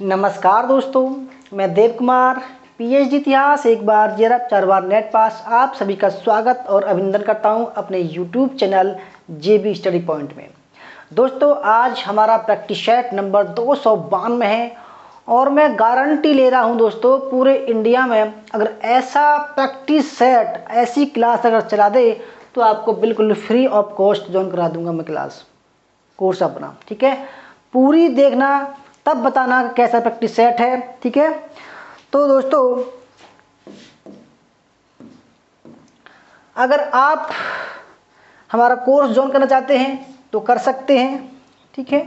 नमस्कार दोस्तों, मैं देव कुमार पीएचडी इतिहास एक बार जेआरएफ 4 बार नेट पास आप सभी का स्वागत और अभिनंदन करता हूं अपने यूट्यूब चैनल जेबी स्टडी पॉइंट में। दोस्तों, आज हमारा प्रैक्टिस सेट नंबर 292 है और मैं गारंटी ले रहा हूं दोस्तों, पूरे इंडिया में अगर ऐसा प्रैक्टिस सेट, ऐसी क्लास अगर चला दे तो आपको बिल्कुल फ्री ऑफ कॉस्ट ज्वाइन करा दूंगा मैं क्लास कोर्स अपना। ठीक है, पूरी देखना तब बताना कैसा प्रैक्टिस सेट है। ठीक है, तो दोस्तों अगर आप हमारा कोर्स ज्वाइन करना चाहते हैं तो कर सकते हैं। ठीक है,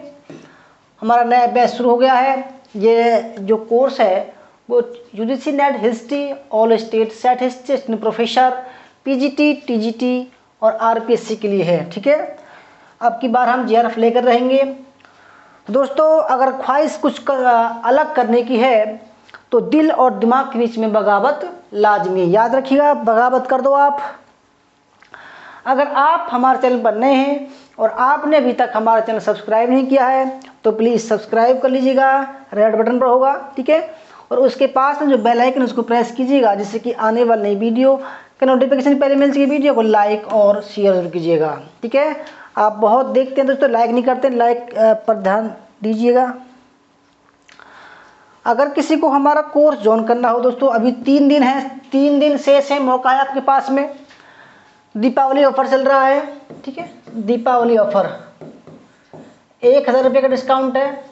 हमारा नया बैच शुरू हो गया है। ये जो कोर्स है वो UGC net history, all state set history professor, PGT, TGT और आरपीएससी के लिए है। ठीक है, अब की बार हम जेआरएफ लेकर रहेंगे। दोस्तों, अगर ख्वाहिश कुछ अलग करने की है तो दिल और दिमाग के बीच में बगावत लाजमी है। याद रखिएगा, बगावत कर दो आप। अगर आप हमारे चैनल पर नए हैं और आपने अभी तक हमारा चैनल सब्सक्राइब नहीं किया है तो प्लीज़ सब्सक्राइब कर लीजिएगा, रेड बटन पर होगा। ठीक है, और उसके पास में जो बेल आइकन उसको प्रेस कीजिएगा, जिससे कि आने वाली नई वीडियो का नोटिफिकेशन पहले मिल सके। वीडियो को लाइक और शेयर जरूर कीजिएगा। ठीक है, आप बहुत देखते हैं दोस्तों, लाइक नहीं करते, लाइक पर ध्यान दीजिएगा। अगर किसी को हमारा कोर्स ज्वाइन करना हो दोस्तों, अभी 3 दिन है, 3 दिन शेष है, मौका है आपके पास में। दीपावली ऑफर चल रहा है। ठीक है, दीपावली ऑफर 1000 रुपये का डिस्काउंट है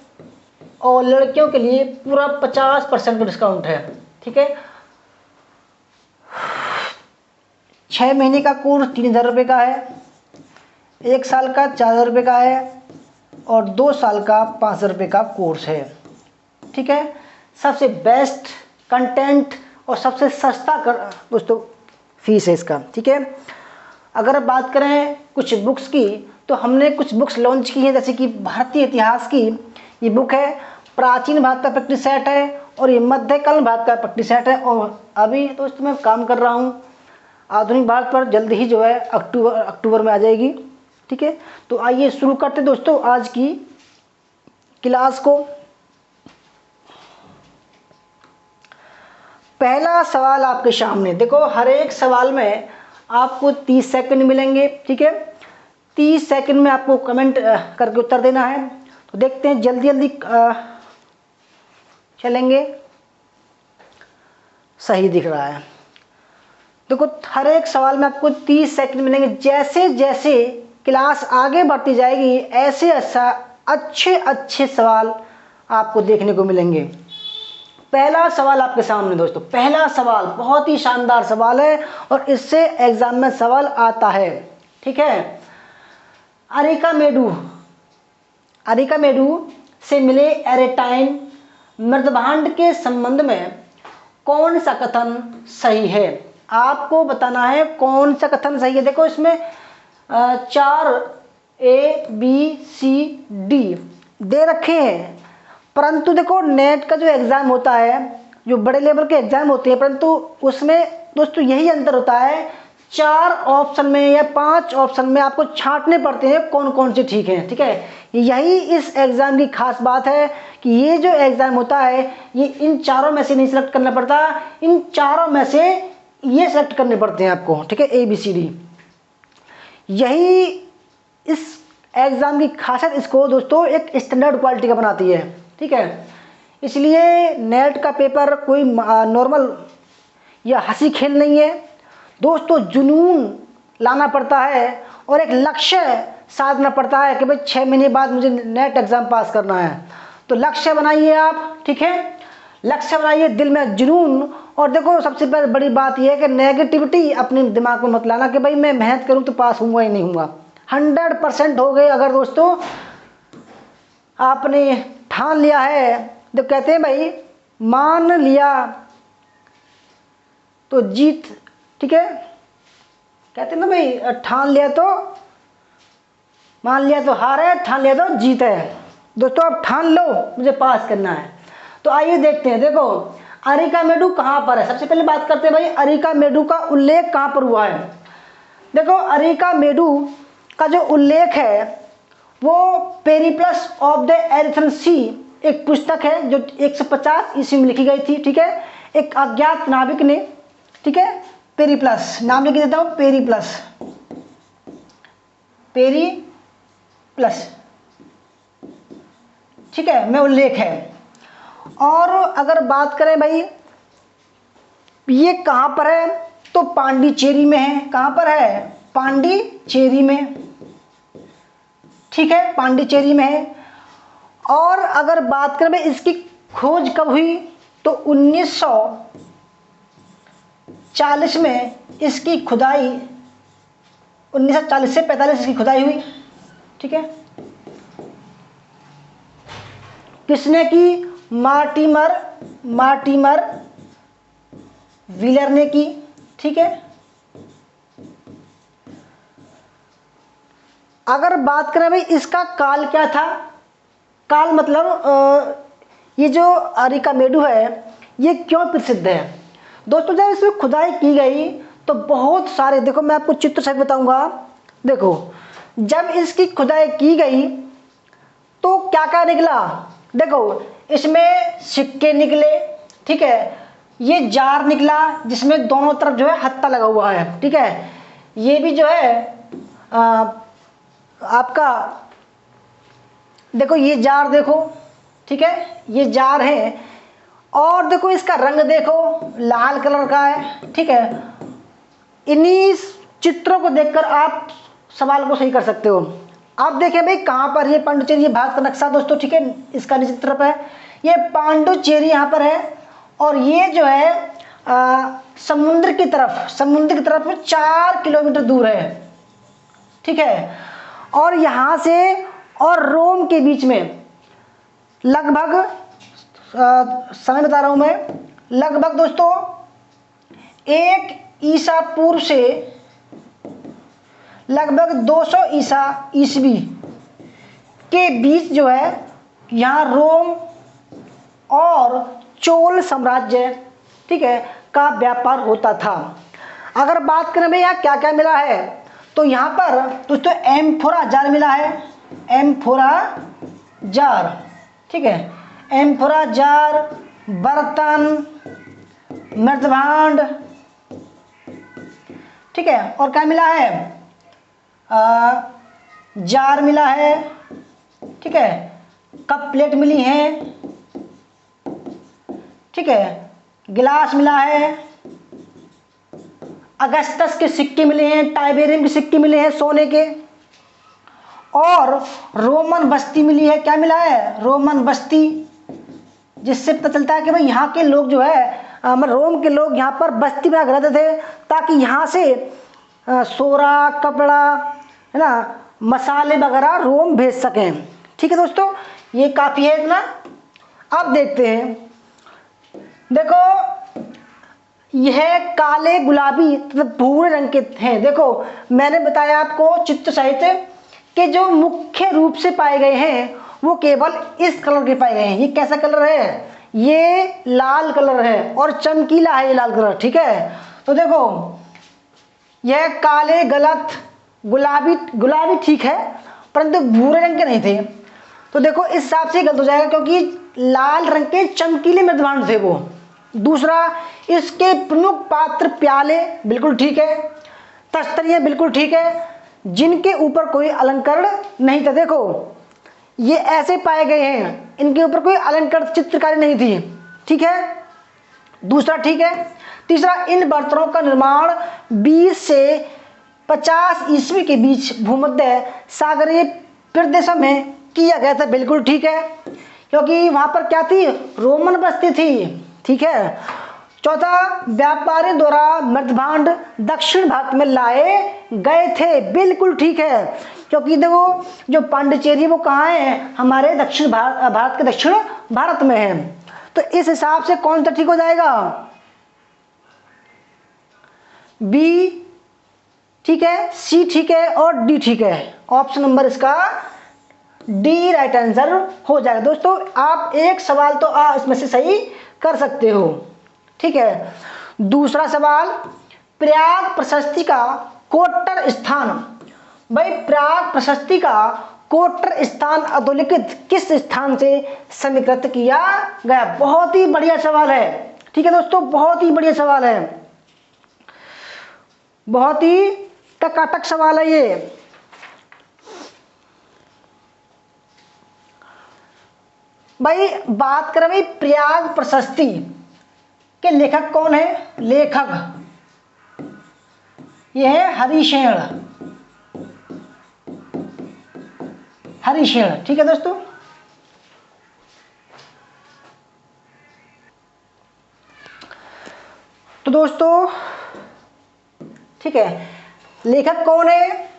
और लड़कियों के लिए पूरा 50% का डिस्काउंट है। ठीक है, 6 महीने का कोर्स 3000 रुपये का है, 1 साल का 4000 रुपये का है और 2 साल का 5000 रुपये का कोर्स है। ठीक है, सबसे बेस्ट कंटेंट और सबसे सस्ता दोस्तों फीस है इसका। ठीक है, अगर बात करें कुछ बुक्स की तो हमने कुछ बुक्स लॉन्च की हैं, जैसे कि भारतीय इतिहास की ये बुक है, प्राचीन भारत का प्रैक्टिस सेट है और ये मध्यकालीन भारत का प्रैक्टिस सेट है। और अभी दोस्तों मैं काम कर रहा हूँ आधुनिक भारत पर, जल्द ही जो है अक्टूबर में आ जाएगी। ठीक है, तो आइए शुरू करते दोस्तों आज की क्लास को। पहला सवाल आपके सामने देखो, हर एक सवाल में आपको 30 सेकंड मिलेंगे। ठीक है, 30 सेकंड में आपको कमेंट करके उत्तर देना है। तो देखते हैं, जल्दी जल्दी चलेंगे। सही दिख रहा है। देखो, हर एक सवाल में आपको 30 सेकंड मिलेंगे। जैसे जैसे क्लास आगे बढ़ती जाएगी ऐसे अच्छे सवाल आपको देखने को मिलेंगे। पहला सवाल आपके सामने दोस्तों, पहला सवाल बहुत ही शानदार सवाल है और इससे एग्जाम में सवाल आता है। ठीक है, अरिका मेडू से मिले एरेटाइन मृदभांड के संबंध में कौन सा कथन सही है? आपको बताना है कौन सा कथन सही है। देखो, इसमें 4 ABCD दे रखे हैं, परंतु देखो नेट का जो एग्ज़ाम होता है, जो बड़े लेवल के एग्ज़ाम होते हैं, परंतु उसमें दोस्तों यही अंतर होता है, 4 ऑप्शन में या 5 ऑप्शन में आपको छांटने पड़ते हैं कौन कौन से ठीक हैं। ठीक है, यही इस एग्ज़ाम की खास बात है कि ये जो एग्ज़ाम होता है ये इन चारों में से नहीं सेलेक्ट करना पड़ता, इन चारों में से ये सेलेक्ट करने पड़ते हैं आपको। ठीक है, ABCD, यही इस एग्ज़ाम की खासियत इसको दोस्तों एक स्टैंडर्ड क्वालिटी का बनाती है। ठीक है, इसलिए नेट का पेपर कोई नॉर्मल या हंसी खेल नहीं है दोस्तों, जुनून लाना पड़ता है और एक लक्ष्य साधना पड़ता है कि भाई 6 महीने बाद मुझे नेट एग्ज़ाम पास करना है। तो लक्ष्य बनाइए आप। ठीक है, लक्ष्य बनाइए, दिल में जुनून। और देखो, सबसे बड़ी बात यह है कि नेगेटिविटी अपने दिमाग में मत लाना कि भाई मैं मेहनत करूं तो पास होऊंगा ही नहीं होऊंगा। 100% हो गए अगर दोस्तों आपने ठान लिया है। तो कहते हैं भाई, मान लिया तो जीत। ठीक है, कहते हैं ना भाई, ठान लिया तो मान लिया तो हार है, ठान लिया तो जीत है। दोस्तों आप ठान लो मुझे पास करना है। तो आइए देखते हैं। देखो, अरिका मेडू कहाँ पर है? सबसे पहले बात करते हैं भाई, अरिका मेडू का उल्लेख कहाँ पर हुआ है। देखो, अरिका मेडू का जो उल्लेख है वो पेरिप्लस ऑफ द एरिथ्रन सी एक पुस्तक है जो 150 ईस्वी में लिखी गई थी, ठीक है। एक अज्ञात नाविक ने, ठीक है, पेरिप्लस, नाम लिख देता हूं, पेरिप्लस, पेरिप्लस, ठीक है, में उल्लेख है। और अगर बात करें भाई ये कहां पर है, तो पांडिचेरी में है। कहां पर है, पांडिचेरी में, ठीक है, पांडिचेरी में है। और अगर बात करें भाई इसकी खोज कब हुई, तो 1940 में इसकी खुदाई, 1940 से 45 इसकी खुदाई हुई, ठीक है। किसने की, मार्टिमर व्हीलर ने की, ठीक है। अगर बात करें भाई इसका काल क्या था, काल मतलब ये जो अरिकामेडु है ये क्यों प्रसिद्ध है। दोस्तों जब इसमें खुदाई की गई तो बहुत सारे, देखो मैं आपको चित्र सहित बताऊंगा। देखो जब इसकी खुदाई की गई तो क्या क्या निकला, देखो इसमें सिक्के निकले, ठीक है, ये जार निकला जिसमें दोनों तरफ जो है हत्था लगा हुआ है, ठीक है। ये भी जो है आपका देखो ये जार देखो, ठीक है, ये जार है। और देखो इसका रंग देखो लाल कलर का है, ठीक है। इन्हीं चित्रों को देखकर आप सवाल को सही कर सकते हो। आप देखें भाई कहाँ पर ये पांडुचेरी, ये भारत का नक्शा दोस्तों, ठीक है, इसका नीचे तरफ है, ये पांडुचेरी यहाँ पर है। और ये जो है समुद्र की तरफ 4 किलोमीटर दूर है, ठीक है। और यहाँ से और रोम के बीच में लगभग समय बता रहा हूँ मैं, लगभग दोस्तों 1 ईसा पूर्व से लगभग 200 ईस्वी के बीच जो है यहाँ रोम और चोल साम्राज्य, ठीक है, का व्यापार होता था। अगर बात करें भाई यहाँ क्या क्या मिला है, तो यहाँ पर दोस्तों एम्फोरा जार मिला है, एम्फोरा जार, ठीक है, एम्फोरा जार, बर्तन, मृदभांड, ठीक है। और क्या मिला है, जार मिला है, ठीक है, कप प्लेट मिली है, ठीक है, गिलास मिला है, अगस्टस के सिक्के मिले हैं, टाइबेरियम के सिक्के मिले हैं सोने के, और रोमन बस्ती मिली है। क्या मिला है, रोमन बस्ती, जिससे पता चलता है कि भाई यहाँ के लोग जो है रोम के लोग यहाँ पर बस्ती बना रहते थे ताकि यहाँ से सोरा, कपड़ा, है ना, मसाले वगैरह रोम भेज सकें, ठीक है दोस्तों। ये काफ़ी है इतना। अब देखते हैं, देखो यह काले, गुलाबी तथा भूरे रंग के हैं। देखो मैंने बताया आपको चित्र सहित कि जो मुख्य रूप से पाए गए हैं वो केवल इस कलर के पाए गए हैं। ये कैसा कलर है, ये लाल कलर है और चमकीला है ये लाल कलर, ठीक है। तो देखो यह काले गलत, गुलाबी ठीक है, परंतु भूरे रंग के नहीं थे। तो देखो इस हिसाब से गलत हो जाएगा क्योंकि लाल रंग के चमकीले मृदभांड थे वो। दूसरा, इसके प्रमुख पात्र प्याले, बिल्कुल ठीक है, तस्तरियाँ, बिल्कुल ठीक है, जिनके ऊपर कोई अलंकरण नहीं था। देखो ये ऐसे पाए गए हैं, इनके ऊपर कोई अलंकरण चित्रकारी नहीं थी, ठीक है, दूसरा ठीक है। तीसरा, इन बर्तनों का निर्माण 20 से 50 ईस्वी के बीच भूमध्य सागरीय प्रदेशों में किया गया था, बिल्कुल ठीक है, क्योंकि वहां पर क्या थी, रोमन बस्ती थी, ठीक है। चौथा, व्यापारियों द्वारा मृदभांड दक्षिण भारत में लाए गए थे, बिल्कुल ठीक है, क्योंकि देखो जो पांडिचेरी वो कहाँ है, हमारे दक्षिण भारत के दक्षिण भारत में है। तो इस हिसाब से कौन सा ठीक हो जाएगा, बी ठीक है, सी ठीक है और डी ठीक है। ऑप्शन नंबर इसका डी राइट आंसर हो जाएगा। दोस्तों आप एक सवाल तो इसमें से सही कर सकते हो, ठीक है। दूसरा सवाल, प्रयाग प्रशस्ति का कोट्टर स्थान। भाई प्रयाग प्रशस्ति का कोटर स्थान अधोलिखित किस स्थान से समीकृत किया गया? बहुत ही बढ़िया सवाल है। ठीक है दोस्तों, बहुत ही बढ़िया सवाल है, बहुत ही टकाटक सवाल है ये। भाई बात करें भाई प्रयाग प्रशस्ति के लेखक कौन है? लेखक ये है हरिशेण, हरिशेण। ठीक है दोस्तों, तो दोस्तों ठीक है, लेखक कौन है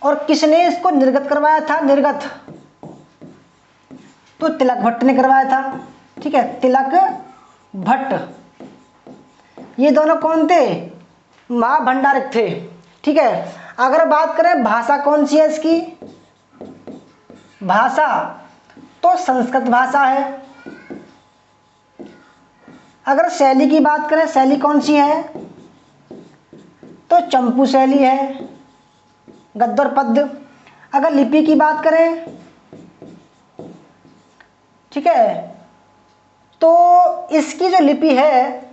और किसने इसको निर्गत करवाया था? निर्गत तो तिलक भट्ट ने करवाया था। ठीक है, तिलक भट्ट। ये दोनों कौन थे? महाभंडारक थे। ठीक है, अगर बात करें भाषा कौन सी है इसकी? भाषा तो संस्कृत भाषा है। अगर शैली की बात करें, शैली कौन सी है? तो चंपू शैली है, गद्य और पद्य। अगर लिपि की बात करें, ठीक है, तो इसकी जो लिपि है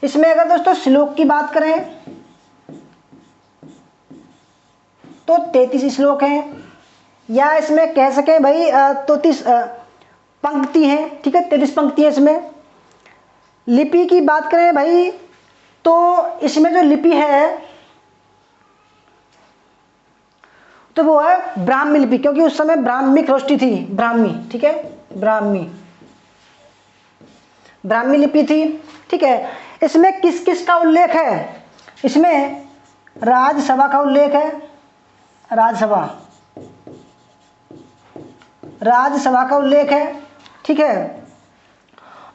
इसमें अगर दोस्तों श्लोक की बात करें तो 33 श्लोक हैं, या इसमें कह सकें भाई 33 पंक्ति हैं। ठीक है, 33 पंक्ति है इसमें। लिपि की बात करें भाई तो इसमें जो लिपि है तो वो है ब्राह्मी लिपि, क्योंकि उस समय ब्राह्मी खरोष्टी थी, ब्राह्मी। ठीक है, ब्राह्मी लिपि थी। ठीक है, इसमें किस किस का उल्लेख है? इसमें राजसभा का उल्लेख है, राजसभा का उल्लेख है। ठीक है,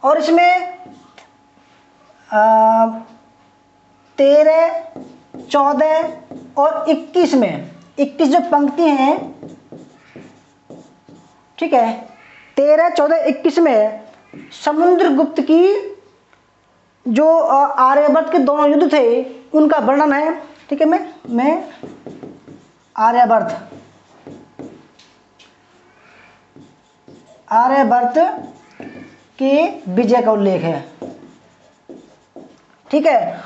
और इसमें 13, 14 और 21 में 21 जो पंक्ति हैं, ठीक है, 13, 14, 21 में समुद्रगुप्त की जो आर्यभट्ट के दोनों युद्ध थे उनका वर्णन है। ठीक है, मैं आर्यभट्ट के विजय का उल्लेख है। ठीक है,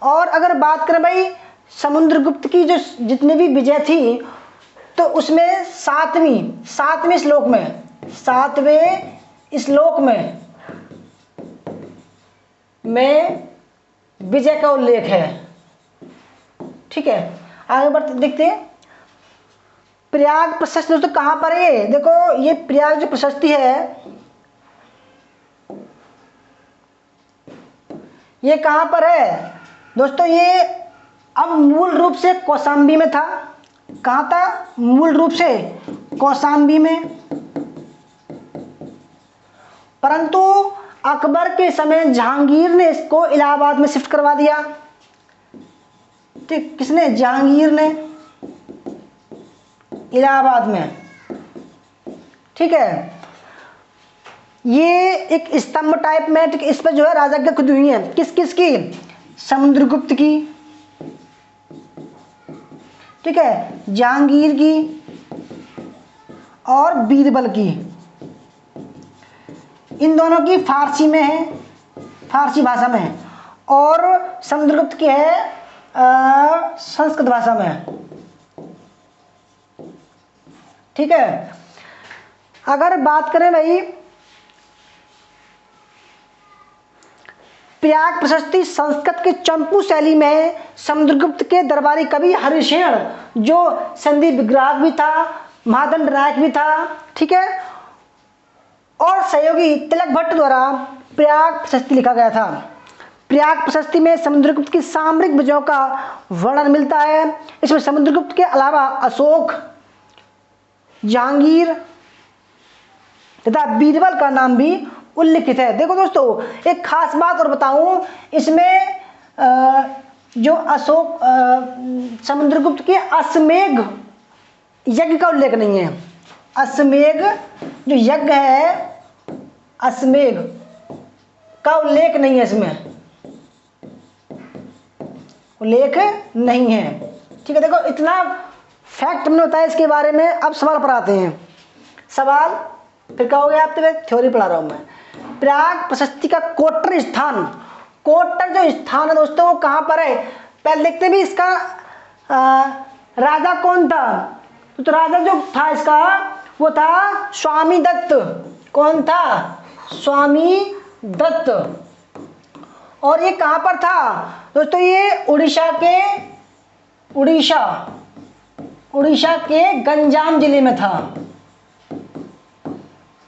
और अगर बात करें भाई समुद्रगुप्त की जो जितनी भी विजय थी तो उसमें सातवें श्लोक में विजय का उल्लेख है। ठीक है, आगे बढ़ते देखते हैं। प्रयाग प्रशस्ति दोस्तों कहां पर है? देखो ये प्रयाग जो प्रशस्ति है ये कहां पर है दोस्तों? ये अब मूल रूप से कौशाम्बी में था। कहां था? मूल रूप से कौशाम्बी में, परंतु अकबर के समय जहांगीर ने इसको इलाहाबाद में शिफ्ट करवा दिया। ठीक, किसने? जहांगीर ने, इलाहाबाद में। ठीक है, ये एक स्तंभ टाइप में, ठीक, इस पर जो है राजज्ञा खुद हुई है। किस किस की? समुद्रगुप्त की, ठीक है, जहांगीर की और बीरबल की। इन दोनों की फारसी में है, फारसी भाषा में है, और समुद्रगुप्त की है संस्कृत भाषा में। ठीक है, अगर बात करें भाई प्रयाग प्रशस्ति संस्कृत के चंपू शैली में समुद्रगुप्त के दरबारी कवि हरिशेण, जो संदीप विग्राहक भी था, महादंड नायक भी था, ठीक है, और सहयोगी तिलक भट्ट द्वारा प्रयाग प्रशस्ति लिखा गया था। प्रयाग प्रशस्ति में समुद्रगुप्त की सामरिक विजयों का वर्णन मिलता है। इसमें समुद्रगुप्त के अलावा अशोक, जहांगीर तथा बीरबल का नाम भी उल्लिखित है। देखो दोस्तों, एक खास बात और बताऊं, इसमें जो अशोक समुद्रगुप्त के अश्वमेध यज्ञ का उल्लेख नहीं है। अश्वमेध जो यज्ञ है, अश्वमेध का उल्लेख नहीं है, इसमें उल्लेख नहीं है। ठीक है, देखो इतना फैक्ट हमने बताया इसके बारे में। अब सवाल पर आते हैं। सवाल फिर कहोगे आप तो थ्योरी पढ़ा रहा हूं मैं। प्रयाग प्रशस्ति का कोटर स्थान, कोटर जो स्थान है दोस्तों वो कहां पर है? पहले देखते भी इसका राजा कौन था। तो राजा जो था इसका वो था स्वामी दत्त। कौन था? स्वामी दत्त। और ये कहां पर था दोस्तों? ये उड़ीसा के गंजाम जिले में था।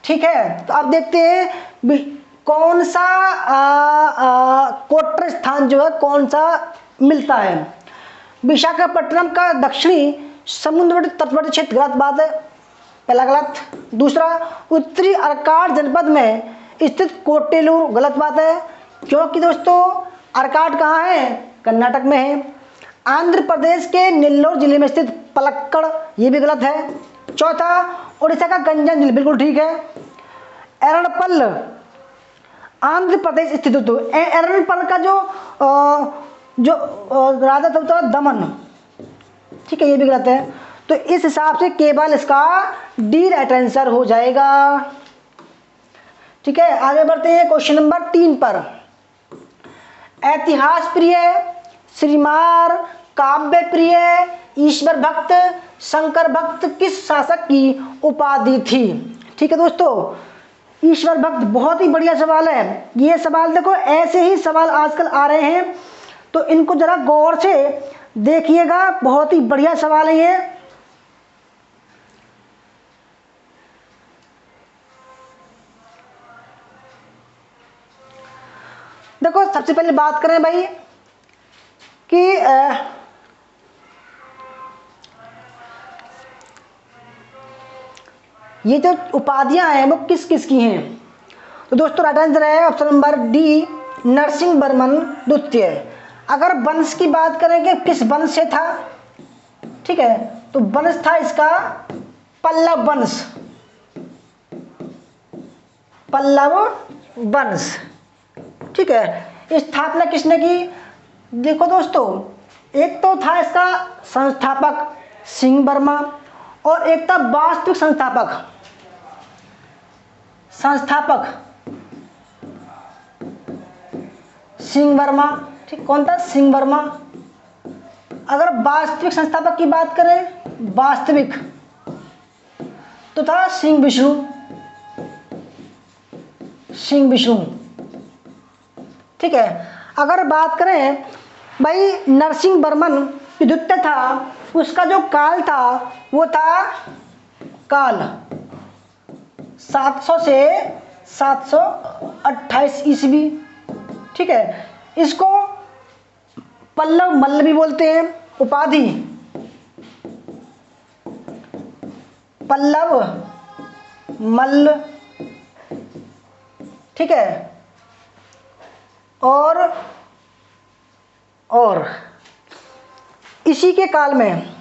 ठीक है, तो अब देखते हैं कौन सा कोटर स्थान जो है कौन सा मिलता है। विशाखापट्टनम का दक्षिणी समुद्र तटवर्ती क्षेत्र, गलत बात है, पहला गलत। दूसरा, उत्तरी अर्काड जनपद में स्थित कोटेलूर, गलत बात है, क्योंकि दोस्तों अर्काड कहाँ है? कर्नाटक में है। आंध्र प्रदेश के नेल्लोर जिले में स्थित पलक्कड़, ये भी गलत है। चौथा, उड़ीसा का गंजाम जिला, बिल्कुल ठीक है। एरणपल आंध्र प्रदेश स्थित हो। एरणपल का जो राजा था दमन, ठीक है, ये भी गलत है। तो इस हिसाब से केवल इसका डी राइट आंसर हो जाएगा। ठीक है, आगे बढ़ते हैं क्वेश्चन नंबर 3 पर। ऐतिहास प्रिय, श्रीमार, काव्य प्रिय, ईश्वर भक्त, शंकर भक्त किस शासक की उपाधि थी? ठीक है दोस्तों, ईश्वर भक्त बहुत ही बढ़िया सवाल है। ये सवाल देखो, ऐसे ही सवाल आजकल आ रहे हैं, तो इनको जरा गौर से देखिएगा, बहुत ही बढ़िया सवाल है ये। देखो सबसे पहले बात करें भाई कि ये जो उपाधियां हैं वो किस किस की हैं? तो दोस्तों राइट आंसर है option number D, Narasimha Varman द्वितीय। अगर वंश की बात करें कि किस वंश से था, ठीक है, तो वंश था इसका पल्लव वंश। पल्लव वंश, ठीक है। स्थापना किसने की? देखो दोस्तों, एक तो था इसका संस्थापक सिंह वर्मा, और एक था वास्तविक संस्थापक सिंह वर्मा। ठीक, कौन था? सिंह वर्मा। अगर वास्तविक संस्थापक की बात करें, वास्तविक, तो था सिंह विष्णु। ठीक है, अगर बात करें भाई नरसिंह वर्मन द्वितीय था, उसका जो काल था वो था काल 700 से 728 ईस्वी। ठीक है, इसको पल्लव मल्ल भी बोलते हैं, उपाधि पल्लव मल्ल। ठीक है, और इसी के काल में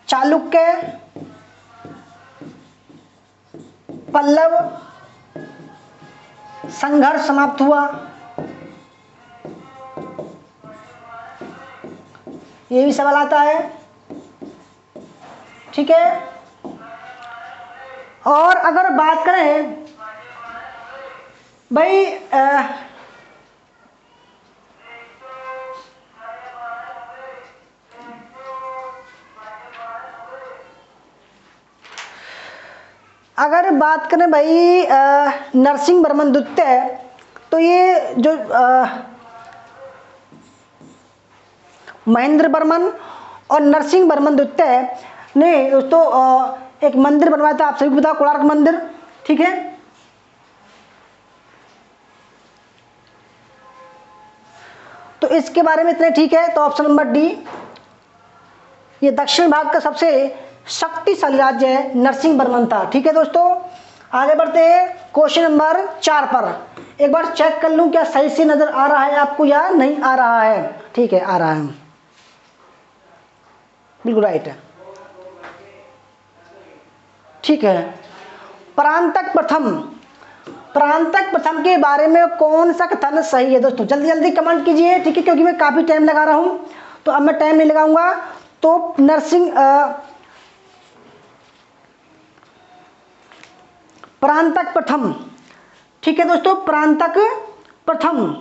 चालुक्य, पल्लव संघर्ष समाप्त हुआ। ये भी सवाल आता है। ठीक है, और अगर बात करें भाई अगर बात करें भाई नरसिंह वर्मन द्वितीय, तो ये जो महेंद्र वर्मन और नरसिंह वर्मन द्वितीय ने दोस्तों एक मंदिर बनवाया था, आप सभी को पता, कोणार्क मंदिर। ठीक है, तो इसके बारे में इतने ठीक है। तो ऑप्शन नंबर डी, ये दक्षिण भाग का सबसे शक्तिशाली राज्य है, नरसिंह वर्मन था। ठीक है दोस्तों, आगे बढ़ते हैं क्वेश्चन नंबर 4 पर। एक बार चेक कर लूं क्या सही से नजर आ रहा है आपको या नहीं आ रहा है। ठीक है, आ रहा है, बिल्कुल राइट है। ठीक है, परांतक प्रथम परांतक प्रथम के बारे में कौन सा कथन सही है दोस्तों? जल्दी जल्दी कमेंट कीजिए, ठीक है, क्योंकि मैं काफ़ी टाइम लगा रहा हूँ, तो अब मैं टाइम नहीं लगाऊंगा। तो नरसिंह परांतक प्रथम, ठीक है दोस्तों, परांतक प्रथम।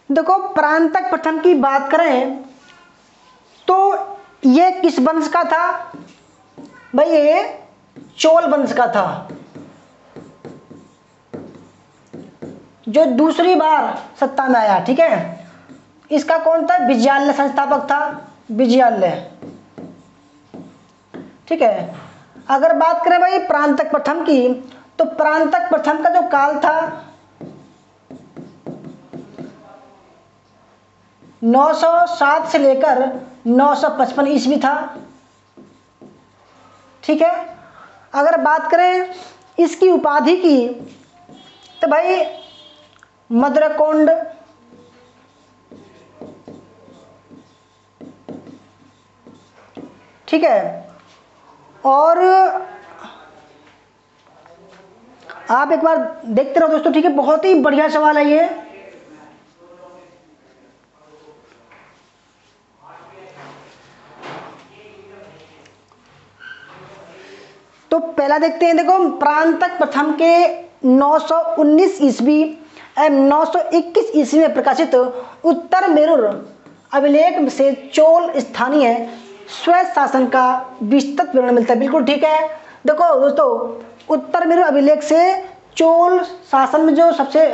देखो परांतक प्रथम की बात करें तो ये किस वंश का था भाई? ये चोल वंश का था, जो दूसरी बार सत्ता में आया, ठीक है। इसका कौन था? विजयालय संस्थापक था, विजयालय, ठीक है। अगर बात करें भाई परांतक प्रथम की, तो परांतक प्रथम का जो काल था 907 से लेकर 955 ईस्वी था, ठीक है। अगर बात करें इसकी उपाधि की, तो भाई मद्रकोंड, ठीक है। और आप एक बार देखते रहो दोस्तों, ठीक है, बहुत ही बढ़िया सवाल है ये। तो पहला देखते हैं, देखो परांतक प्रथम के 919 ईस्वी एवं 921 ईस्वी में प्रकाशित उत्तर मेरुर अभिलेख से चोल स्थानीय स्वयं शासन का विस्तृत विवरण मिलता है। बिल्कुल ठीक है। देखो दोस्तों, उत्तर मेरुर अभिलेख से चोल शासन में जो सबसे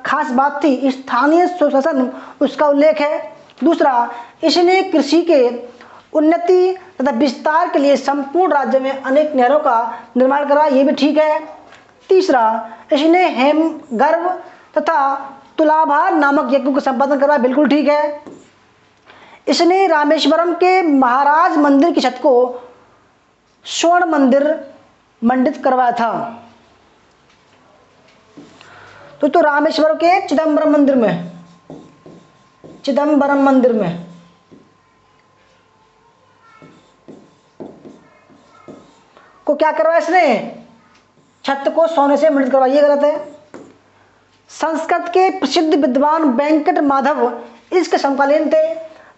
खास बात थी स्थानीय स्वशासन, उसका उल्लेख है। दूसरा, इसने कृषि के उन्नति तथा विस्तार के लिए संपूर्ण राज्य में अनेक नहरों का निर्माण करा, ये भी ठीक है। तीसरा, इसने हेमगर्भ तथा तुलाभार नामक यज्ञों का संपादन करा, बिल्कुल ठीक है। इसने रामेश्वरम के महाराज मंदिर की छत को स्वर्ण मंदिर मंडित करवाया था। तो रामेश्वरम के चिदम्बरम मंदिर में, चिदम्बरम मंदिर में को क्या करवाया इसने? छत को सोने से मंडित करवाया, ये गलत है। संस्कृत के प्रसिद्ध विद्वान वेंकट माधव इसके समकालीन थे।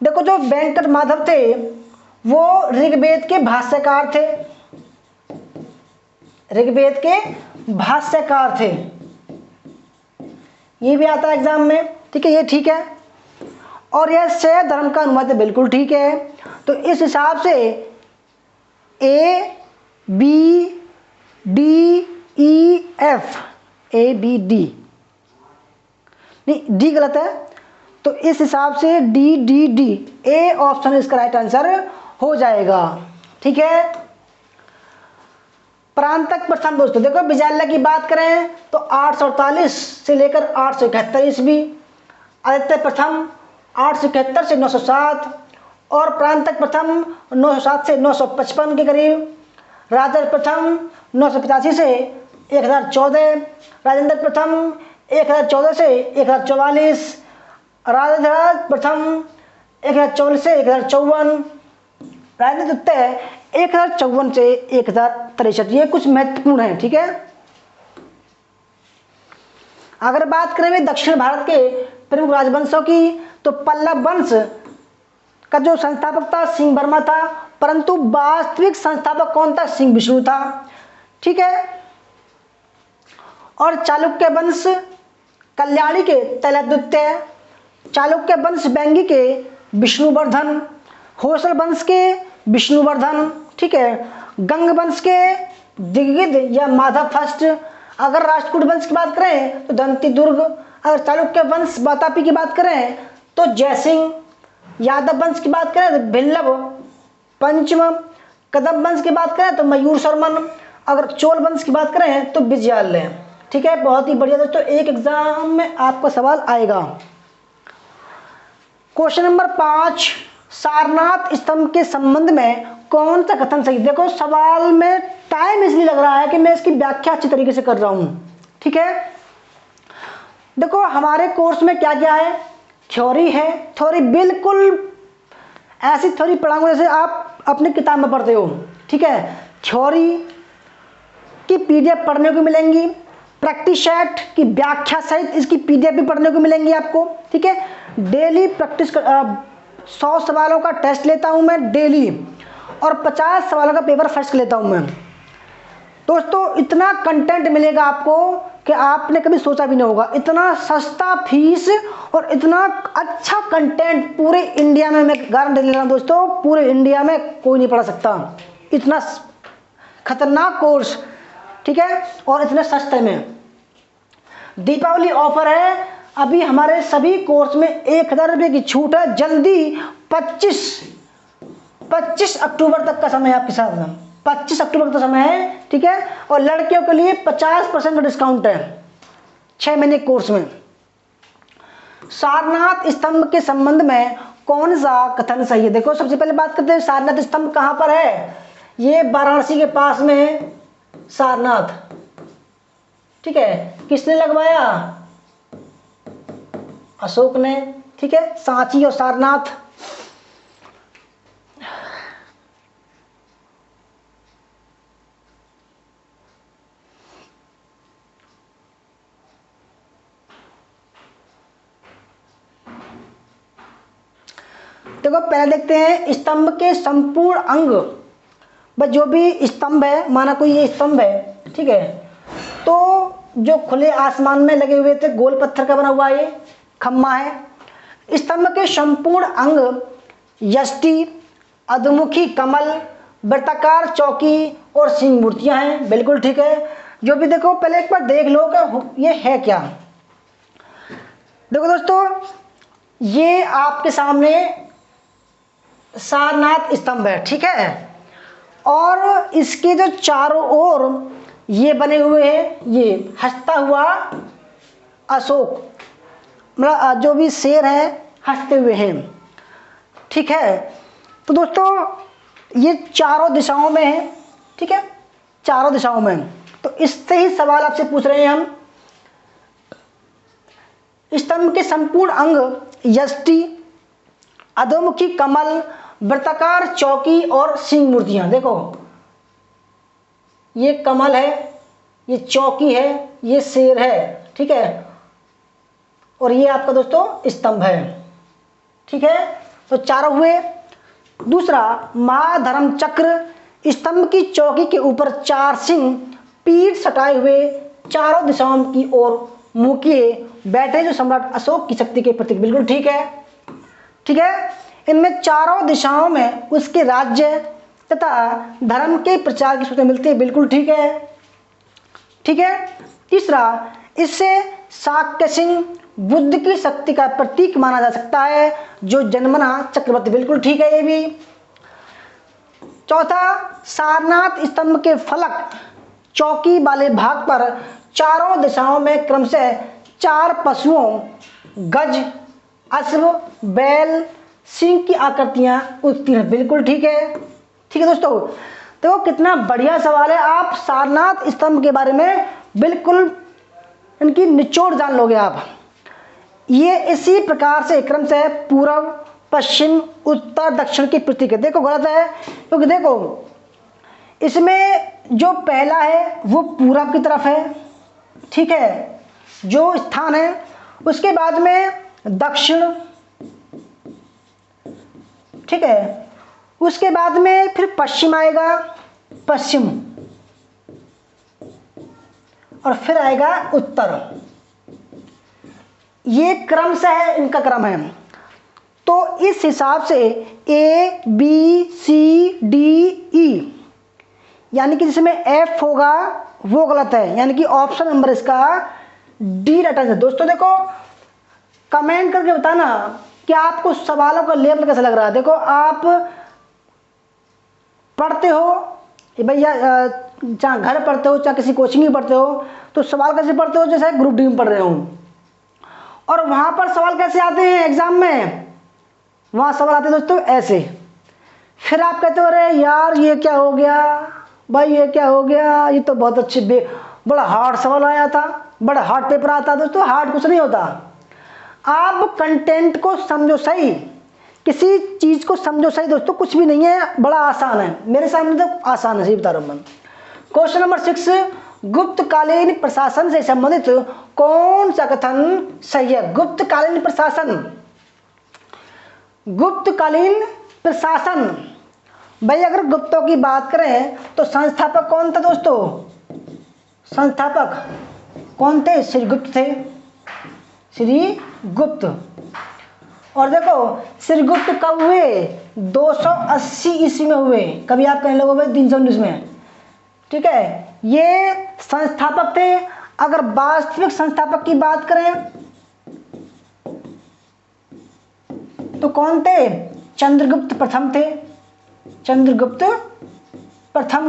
देखो जो वेंकट माधव थे वो ऋग्वेद के भाष्यकार थे, ऋग्वेद के भाष्यकार थे, ये भी आता है एग्जाम में, ठीक है, ये ठीक है। और यह शैव धर्म का अनुमत है, बिल्कुल ठीक है। तो इस हिसाब से A B D E F, A B D नहीं, डी गलत है। तो इस हिसाब से D D D, A option इसका राइट आंसर हो जाएगा, ठीक है। परांतक प्रथम दोस्तों, देखो विजयालय की बात करें तो 848 से लेकर 871 ईस्वी, आदित्य प्रथम 871 से 907, और परांतक प्रथम 907 से 955 के करीब, राजेंद्र प्रथम 985 से 1014, राजेंद्र प्रथम 1014 से 1044, राजेंद्र प्रथम 1044 से 1054, राजेंद्र द्वितीय 1054 से 1063। ये कुछ महत्वपूर्ण है, ठीक है। अगर बात करें दक्षिण भारत के प्रमुख राजवंशों की, तो पल्लव वंश का जो संस्थापक था सिंह वर्मा था, परंतु वास्तविक संस्थापक कौन था? सिंह विष्णु था, ठीक है। और चालुक्य वंश कल्याणी के तैलद्वितीय, चालुक्य वंश बैंगी के विष्णुवर्धन, होसल वंश के विष्णुवर्धन, ठीक है। गंग वंश के दिग्गिद या माधव फर्स्ट। अगर राष्ट्रकूट वंश की बात करें तो दंती दुर्ग। अगर चालुक्य वंश वातापी की बात करें तो जयसिंह। यादव वंश की बात करें तो भिल्लभ पंचम। कदम वंश की बात करें तो मयूर शर्मन। अगर चोल वंश की बात करें तो विजयालय, ठीक है। बहुत ही बढ़िया दोस्तों, एक एग्जाम में आपका सवाल आएगा। क्वेश्चन नंबर 5, सारनाथ स्तंभ के संबंध में कौन सा कथन सही। देखो सवाल में टाइम इसलिए लग रहा है कि मैं इसकी व्याख्या अच्छी तरीके से कर रहा हूं, ठीक है। देखो हमारे कोर्स में क्या क्या है, थ्योरी है, थ्योरी बिल्कुल ऐसी थ्योरी पढ़ाऊंगा जैसे आप अपनी किताब में पढ़ते हो, ठीक है। थ्योरी की पीडीएफ पढ़ने को मिलेंगी, प्रैक्टिस सेट की व्याख्या सहित इसकी पीडीएफ भी पढ़ने को मिलेंगी आपको, ठीक है। डेली प्रैक्टिस 100 सवालों का टेस्ट लेता हूं मैं डेली, और 50 सवालों का पेपर फर्स्ट लेता हूं मैं। दोस्तों इतना कंटेंट मिलेगा आपको कि आपने कभी सोचा भी नहीं होगा। इतना सस्ता फीस और इतना अच्छा कंटेंट पूरे इंडिया में, मैं गारंटी दे रहा हूं दोस्तों, पूरे इंडिया में कोई नहीं पढ़ा सकता। इतना खतरनाक कोर्स, ठीक है, और इतने सस्ते में। दीपावली ऑफर है, अभी हमारे सभी कोर्स में 1000 रुपये की छूट है। जल्दी 25 अक्टूबर तक का समय है आपके साथ में, 25 अक्टूबर तक समय है, ठीक है। और लड़कियों के लिए 50% का डिस्काउंट है 6 महीने कोर्स में। सारनाथ स्तंभ के संबंध में कौन सा कथन सही है। देखो सबसे पहले बात करते हैं सारनाथ स्तंभ कहां पर है। ये वाराणसी के पास में है सारनाथ, ठीक है। किसने लगवाया, अशोक ने, ठीक है। सांची और सारनाथ, देखो पहले देखते हैं स्तंभ के संपूर्ण अंग। बस जो भी स्तंभ है, माना कोई ये स्तंभ है, ठीक है, तो जो खुले आसमान में लगे हुए थे, गोल पत्थर का बना हुआ ये खम्मा है। स्तंभ के संपूर्ण अंग यष्टि, अधोमुखी कमल, वृत्ताकार चौकी और सिंह मूर्तियां हैं, बिल्कुल ठीक है। जो भी देखो पहले एक बार देख लो कि ये है क्या। देखो दोस्तों ये आपके सामने सारनाथ स्तंभ है, ठीक है। और इसके जो चारों ओर ये बने हुए हैं, ये हंसता हुआ अशोक, मतलब जो भी शेर है हंसते हुए हैं, ठीक है। तो दोस्तों ये चारों दिशाओं में है, ठीक है, चारों दिशाओं में। तो इससे ही सवाल आपसे पूछ रहे हैं हम। स्तंभ के संपूर्ण अंग यष्टि, अधोमुखी कमल, वृत्ताकार चौकी और सिंह मूर्तियां। देखो ये कमल है, ये चौकी है, ये शेर है, ठीक है, और ये आपका दोस्तों स्तंभ है, ठीक है। तो चारों हुए। दूसरा महाधर्म चक्र, स्तंभ की चौकी के ऊपर 4 सिंह पीठ सटाए हुए चारों दिशाओं की ओर मुंह किए बैठे जो सम्राट अशोक की शक्ति के प्रतीक, बिल्कुल ठीक है, ठीक है। इनमें चारों दिशाओं में उसके राज्य तथा धर्म के प्रचार की सूचना मिलती है, बिल्कुल ठीक है, ठीक है। तीसरा इससे शाक्य सिंह बुद्ध की शक्ति का प्रतीक माना जा सकता है जो जन्मना चक्रवर्ती, बिल्कुल ठीक है ये भी। चौथा सारनाथ स्तंभ के फलक चौकी वाले भाग पर चारों दिशाओं में क्रमशः 4 पशुओं गज, अश्व, बैल, सिंह की आकृतियां उत्तीर्ण, बिल्कुल ठीक है, ठीक है दोस्तों। तो कितना बढ़िया सवाल है। आप सारनाथ स्तंभ के बारे में बिल्कुल इनकी निचोड़ जान लोगे आप। ये इसी प्रकार से क्रम से पूर्व, पश्चिम, उत्तर, दक्षिण की प्रतीक है। देखो गलत है, क्योंकि देखो इसमें जो पहला है वो पूरब की तरफ है, ठीक है, जो स्थान है। उसके बाद में दक्षिण, ठीक है, उसके बाद में फिर पश्चिम आएगा, पश्चिम, और फिर आएगा उत्तर। ये क्रम से है, इनका क्रम है। तो इस हिसाब से A B C D E, यानी कि जिसमें F होगा वो गलत है, यानी कि ऑप्शन नंबर इसका डी रटा है। दोस्तों देखो कमेंट करके बताना कि आपको सवालों का लेवल कैसा लग रहा है। देखो आप पढ़ते हो भैया, चाहे घर पढ़ते हो चाहे किसी कोचिंग में पढ़ते हो, तो सवाल कैसे पढ़ते हो, जैसे ग्रुप डी में पढ़ रहे हो। और वहां पर सवाल कैसे आते हैं एग्जाम में, वहाँ सवाल आते दोस्तों ऐसे। फिर आप कहते हो अरे यार ये क्या हो गया भाई, ये क्या हो गया, ये तो बहुत अच्छे बड़ा हार्ड सवाल आया था, बड़ा हार्ड पेपर आता। दोस्तों हार्ड कुछ नहीं होता, आप कंटेंट को समझो सही, किसी चीज़ को समझो सही। दोस्तों कुछ भी नहीं है, बड़ा आसान है, मेरे सामने तो आसान है, सही बता रहा हूँ मैं। क्वेश्चन नंबर 6, गुप्तकालीन प्रशासन से संबंधित कौन सा कथन सही है? गुप्तकालीन प्रशासन, गुप्तकालीन प्रशासन, भाई अगर गुप्तों की बात करें तो संस्थापक कौन था दोस्तों? संस्थापक कौन थे? श्रीगुप्त थे, श्रीगुप्त। और देखो श्रीगुप्त कब हुए? 280 ईस्वी में हुए। कभी आप कहने लगे भाई 319 में, ठीक है, ये संस्थापक थे। अगर वास्तविक संस्थापक की बात करें तो कौन थे? चंद्रगुप्त प्रथम थे, चंद्रगुप्त प्रथम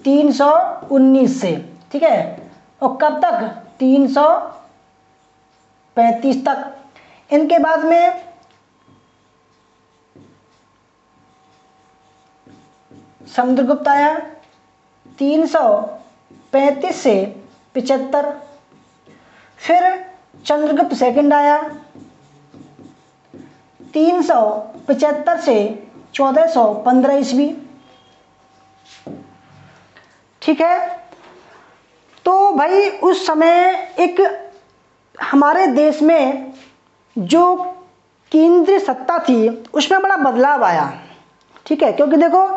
319 से, ठीक है। और कब तक? 335 तक। इनके बाद में समुद्रगुप्त आया 335 से 75। फिर चंद्रगुप्त सेकंड आया 375 से 1415 ईस्वी, ठीक है। तो भाई उस समय एक हमारे देश में जो केंद्रीय सत्ता थी उसमें बड़ा बदलाव आया, ठीक है। क्योंकि देखो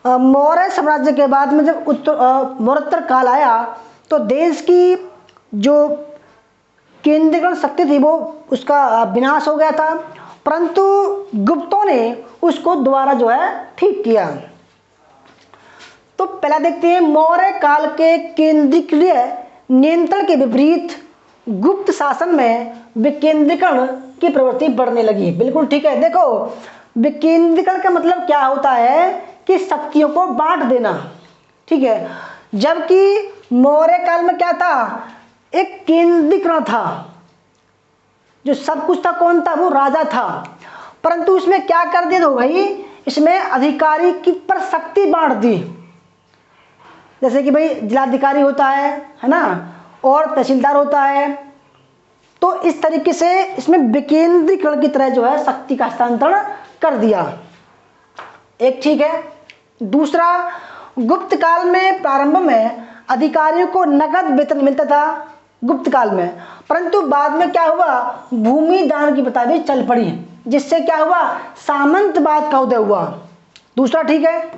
मौर्य साम्राज्य के बाद में जब मौर्योत्तर काल आया तो देश की जो केंद्रीकरण शक्ति थी वो उसका विनाश हो गया था, परंतु गुप्तों ने उसको दोबारा जो है ठीक किया। तो पहला देखते हैं मौर्य काल के केंद्रीय नियंत्रण के विपरीत गुप्त शासन में विकेंद्रीकरण की प्रवृत्ति बढ़ने लगी। बिल्कुल ठीक है। देखो विकेंद्रीकरण का मतलब क्या होता है कि शक्तियों को बांट देना, ठीक है। जबकि मौर्य काल में क्या था? एक केंद्रीकरण था, जो सब कुछ था कौन था? वो राजा था। परंतु इसमें क्या कर दिया तो भाई, इसमें अधिकारी की पर शक्ति बांट दी। जैसे कि भाई जिलाधिकारी होता है ना, और तहसीलदार होता है। तो इस तरीके से इसमें विकेंद्रीकरण की तरह जो है शक्ति का हस्तांतरण कर दिया। एक ठीक है। दूसरा, गुप्त काल में प्रारंभ में अधिकारियों को नगद वेतन मिलता था गुप्त काल में, परंतु बाद में क्या हुआ? भूमि दान की प्रथा भी चल पड़ी, जिससे क्या हुआ? सामंतवाद का उदय हुआ। दूसरा ठीक है।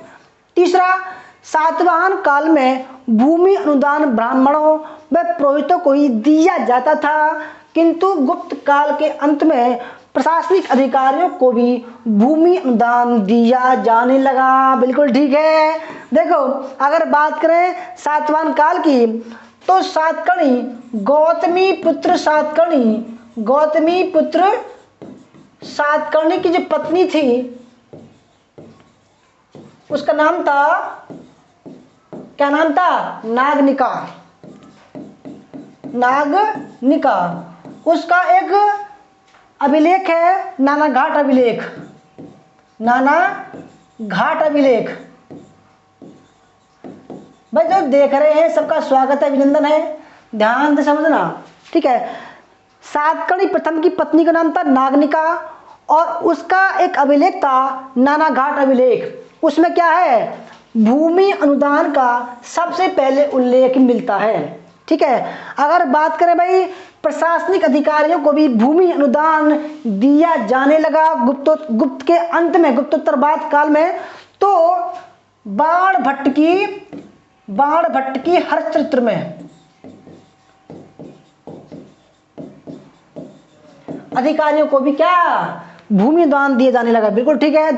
तीसरा, सातवाहन काल में भूमि अनुदान ब्राह्मणों व पुरोहितों को ही दिया जाता था, किंतु गुप्त काल के अंत में प्रशासनिक अधिकारियों को भी भूमि अनुदान दिया जाने लगा। बिल्कुल ठीक है। देखो अगर बात करें सातवाहन काल की तो सातकर्णी गौतमी पुत्र सातकर्णी की जो पत्नी थी उसका नाम था, क्या नाम था? नागनिका। उसका एक अभिलेख है नानाघाट अभिलेख। भाई जो देख रहे हैं सबका स्वागत है, अभिनंदन है, ध्यान से समझना, ठीक है। सातकर्णी प्रथम की पत्नी का नाम था नागनिका और उसका एक अभिलेख था नानाघाट अभिलेख। उसमें क्या है? भूमि अनुदान का सबसे पहले उल्लेख मिलता है, ठीक है। अगर बात करें भाई प्रशासनिक अधिकारियों को भी भूमि अनुदान दिया जाने लगा गुप्त के अंत में, गुप्तोत्तरवाद काल में। तो बाणभट्ट की हरचरित्र में अधिकारियों को भी क्या? भूमि दान दिए जाने लगा। बिल्कुल ठीक है।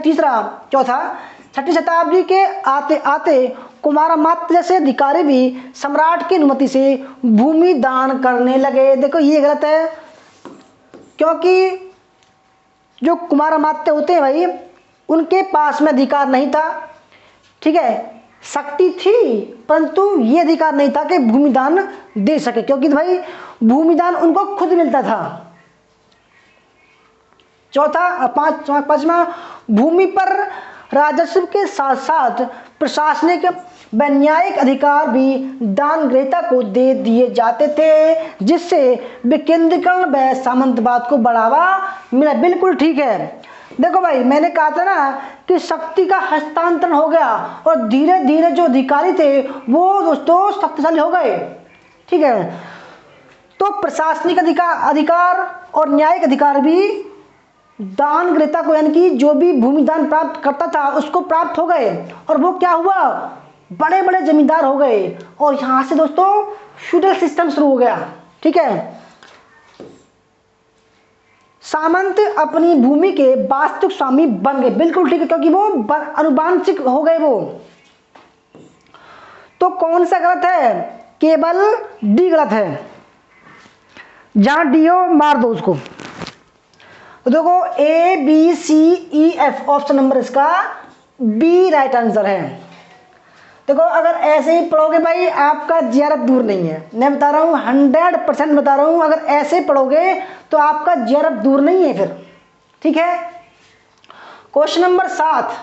चौथा, 6वीं शताब्दी के आते आते कुमारमात्य जैसे अधिकारी भी सम्राट की अनुमति से भूमि दान करने लगे। देखो ये गलत है, क्योंकि जो कुमारमात्य होते हैं भाई उनके पास में अधिकार नहीं था, ठीक है। शक्ति थी परंतु ये अधिकार नहीं था कि भूमि दान दे सके, क्योंकि भाई भूमि दान उनको खुद मिलता था। चौथा पांचवा, भूमि पर राजस्व के साथ साथ प्रशासनिक व न्यायिक अधिकार भी दान ग्रहीता को दे दिए जाते थे, जिससे विकेंद्रीकरण व सामंतवाद को बढ़ावा मिला। बिल्कुल ठीक है। देखो भाई, मैंने कहा था ना कि शक्ति का हस्तांतरण हो गया और धीरे धीरे जो अधिकारी थे वो दोस्तों शक्तिशाली हो गए। ठीक है, तो प्रशासनिक अधिकार और न्यायिक अधिकार भी दान ग्रहीता को, यानी कि जो भी भूमि दान प्राप्त करता था उसको प्राप्त हो गए, और वो क्या हुआ, बड़े बड़े जमींदार हो गए, और यहां से दोस्तों फ्यूडल सिस्टम शुरू हो गया। ठीक है, सामंत अपनी भूमि के वास्तविक स्वामी बन गए। बिल्कुल ठीक है, क्योंकि वो अनुवांशिक हो गए वो। तो कौन सा गलत है, केवल डी गलत है। जहां डी हो मार दो उसको। तो देखो A B C E F, option number इसका बी राइट आंसर है। देखो अगर ऐसे ही पढ़ोगे भाई आपका जीआरएफ दूर नहीं है, मैं बता रहा हूं 100% बता रहा हूं, अगर ऐसे पढ़ोगे तो आपका जीआरएफ दूर नहीं है फिर। ठीक है, क्वेश्चन नंबर 7,